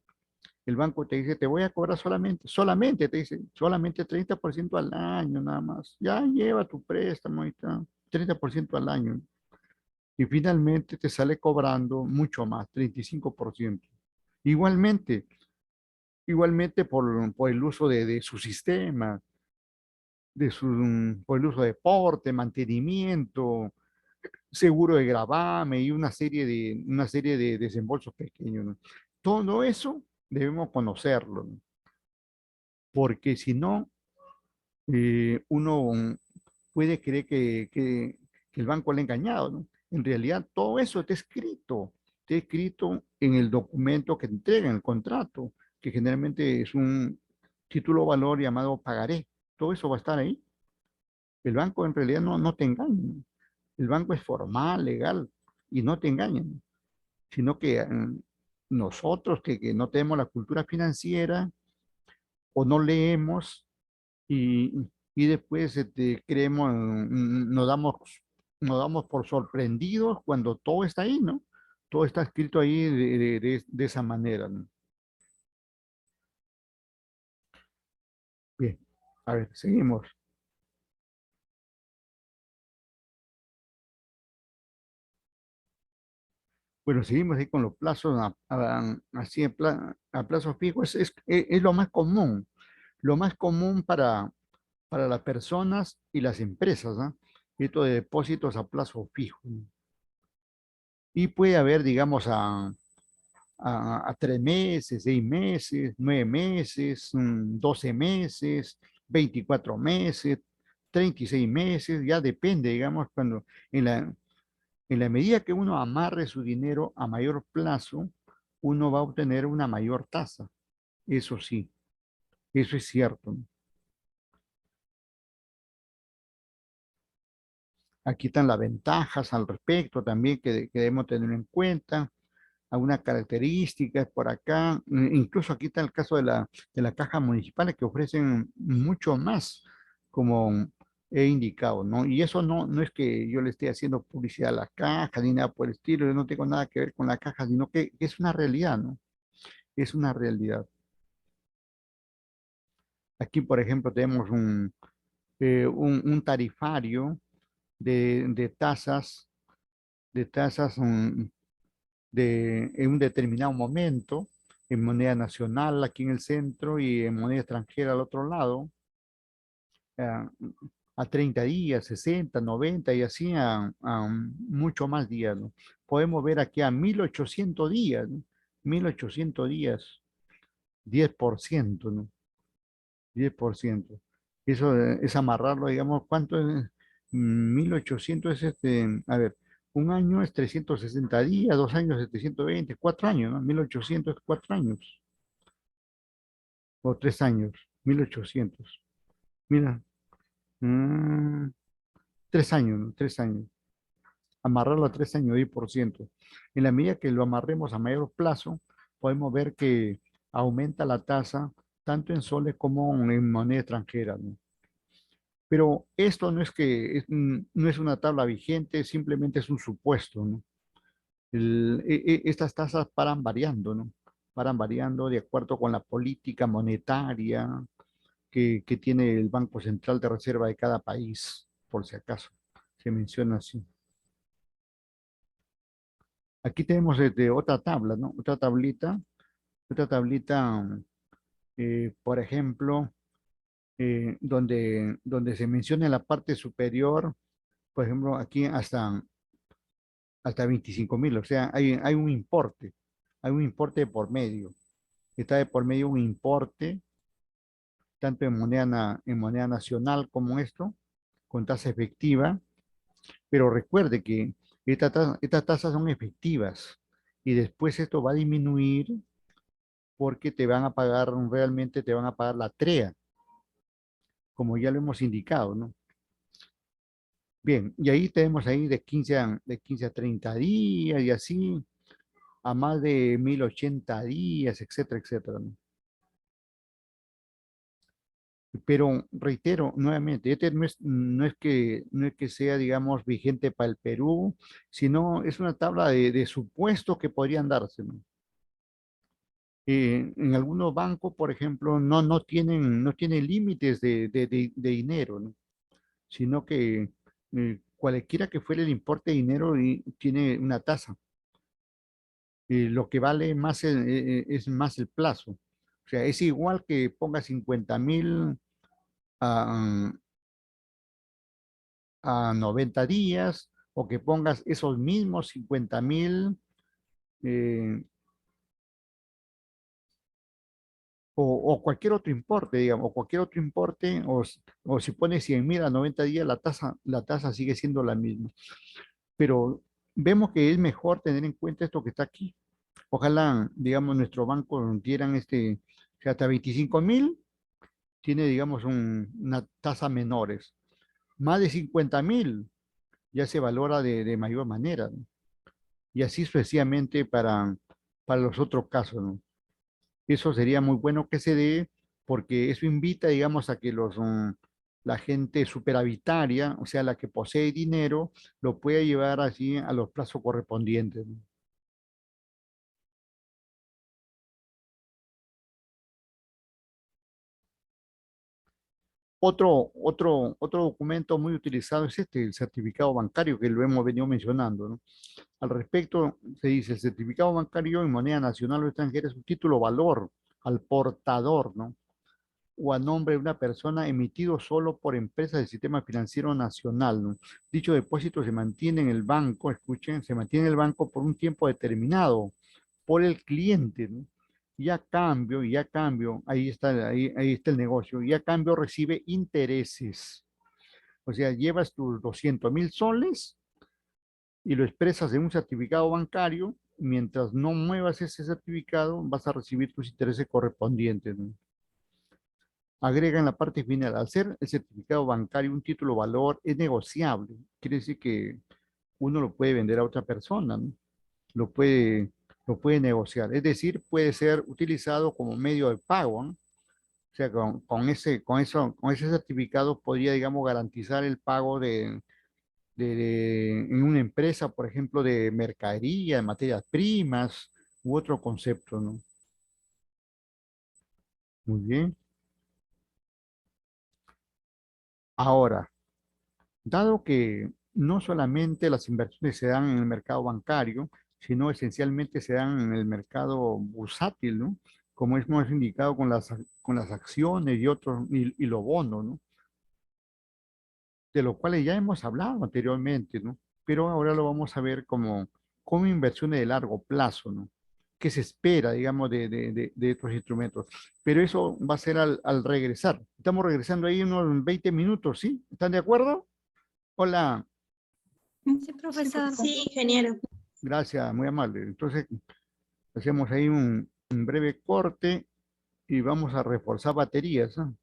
el banco te dice, te voy a cobrar solamente te dice, solamente 30% al año nada más. Ya lleva tu préstamo y está, 30% al año. Y finalmente te sale cobrando mucho más, 35%. Igualmente, igualmente por el uso de su sistema. por el uso de porte, mantenimiento, seguro de gravamen y una serie de desembolsos pequeños, ¿no? Todo eso debemos conocerlo, ¿no? Porque si no, uno puede creer que el banco le ha engañado, ¿no? En realidad, todo eso está escrito en el documento que entrega, en el contrato, que generalmente es un título o valor llamado pagaré. Todo eso va a estar ahí. El banco en realidad no te engaña, ¿no? El banco es formal, legal, y no te engañan, sino que nosotros que no tenemos la cultura financiera o no leemos y, y después creemos, nos damos por sorprendidos cuando todo está ahí, ¿no? Todo está escrito ahí de esa manera, ¿no? Bien, a ver, seguimos. Bueno, seguimos ahí con los plazos así a plazo fijo. Es lo más común. Lo más común para las personas y las empresas, ¿no? Esto de depósitos a plazo fijo, ¿no? Y puede haber, digamos, a 3 meses, 6 meses, 9 meses, 12 meses, 24 meses, 36 meses, ya depende, digamos, en la, en la medida que uno amarre su dinero a mayor plazo, uno va a obtener una mayor tasa. Eso sí, eso es cierto, ¿no? Aquí están las ventajas al respecto también que debemos tener en cuenta. Algunas características por acá. Incluso aquí está el caso de la caja municipal que ofrecen mucho más, como he indicado, ¿no? Y eso no es que yo le esté haciendo publicidad a la caja ni nada por el estilo, yo no tengo nada que ver con la caja, sino que es una realidad, ¿no? Es una realidad. Aquí, por ejemplo, tenemos un tarifario de tasas, de tasas, en un determinado momento, en moneda nacional aquí en el centro y en moneda extranjera al otro lado, a, a 30 días, 60, 90 y así a mucho más días, ¿no? Podemos ver aquí a 1800 días, ¿no? 1800 días, 10%, ¿no? 10%. Eso es amarrarlo, digamos, ¿cuánto es? 1800 es a ver, un año es 360 días, 2 años 720, 4 años, ¿no? 1800 es 4 años, o 3 años, 1800. Mira, mm, 3 años, ¿no? 3 años. Amarrarlo a 3 años, 10%. En la medida que lo amarremos a mayor plazo, podemos ver que aumenta la tasa tanto en soles como en moneda extranjera, ¿no? Pero esto no es no es una tabla vigente, simplemente es un supuesto, ¿no? Estas tasas paran variando, ¿no? Paran variando de acuerdo con la política monetaria que tiene el Banco Central de Reserva de cada país, por si acaso se menciona así. Aquí tenemos otra tabla, ¿no? Otra tablita, por ejemplo, donde se menciona en la parte superior, por ejemplo, aquí hasta 25.000, o sea, hay un importe de por medio. Está de por medio un importe, tanto en moneda nacional como esto, con tasa efectiva, pero recuerde que estas tasas son efectivas y después esto va a disminuir porque te van a pagar, realmente te van a pagar la TREA, como ya lo hemos indicado, ¿no? Bien, y ahí tenemos ahí de 15 a 30 días y así, a más de 1080 días, etcétera, etcétera, ¿no? Pero reitero nuevamente, este no es que sea, digamos, vigente para el Perú, sino es una tabla de supuestos que podrían darse, ¿no? En algunos bancos, por ejemplo, no tienen límites de dinero, ¿no? Sino que cualquiera que fuera el importe de dinero tiene una tasa. Lo que vale más es más el plazo. O sea, es igual que ponga 50.000 a 90 días, o que pongas esos mismos 50.000, o cualquier otro importe, digamos, o cualquier otro importe, o si pones 100.000 a 90 días, la tasa sigue siendo la misma. Pero vemos que es mejor tener en cuenta esto que está aquí. Ojalá, digamos, nuestro banco dieran o sea, hasta 25.000 tiene, digamos, una tasa menores. Más de 50.000 ya se valora de mayor manera, ¿no? Y así sucesivamente para los otros casos, ¿no? Eso sería muy bueno que se dé porque eso invita, digamos, a que la gente superavitaria, o sea, la que posee dinero, lo pueda llevar así a los plazos correspondientes, ¿no? Otro documento muy utilizado es el certificado bancario, que lo hemos venido mencionando, ¿no? Al respecto, se dice, el certificado bancario en moneda nacional o extranjera es un título valor al portador, ¿no? O a nombre de una persona emitido solo por empresas del sistema financiero nacional, ¿no? Dicho depósito se mantiene en el banco, escuchen, se mantiene en el banco por un tiempo determinado por el cliente, ¿no? Y a cambio, ahí está el negocio, y a cambio recibe intereses. O sea, llevas tus 200.000 soles y lo expresas en un certificado bancario, mientras no muevas ese certificado, vas a recibir tus intereses correspondientes, ¿no? Agrega en la parte final, al ser el certificado bancario un título valor, es negociable. Quiere decir que uno lo puede vender a otra persona, ¿no? Lo puede, lo puede negociar. Es decir, puede ser utilizado como medio de pago, ¿no? O sea, con ese certificado podría, digamos, garantizar el pago en una empresa, por ejemplo, de mercadería, de materias primas, u otro concepto, ¿no? Muy bien. Ahora, dado que no solamente las inversiones se dan en el mercado bancario, sino esencialmente se dan en el mercado bursátil, ¿no? Como hemos indicado con las acciones y otros, y los bonos, ¿no? De los cuales ya hemos hablado anteriormente, ¿no? Pero ahora lo vamos a ver como inversiones de largo plazo, ¿no? ¿Qué se espera, digamos, de estos instrumentos? Pero eso va a ser al regresar. Estamos regresando ahí unos 20 minutos, ¿sí? ¿Están de acuerdo? Hola, Sí, profesor. Sí, ingeniero. gracias, muy amable. Entonces, hacemos ahí un breve corte y vamos a reforzar baterías, ¿no?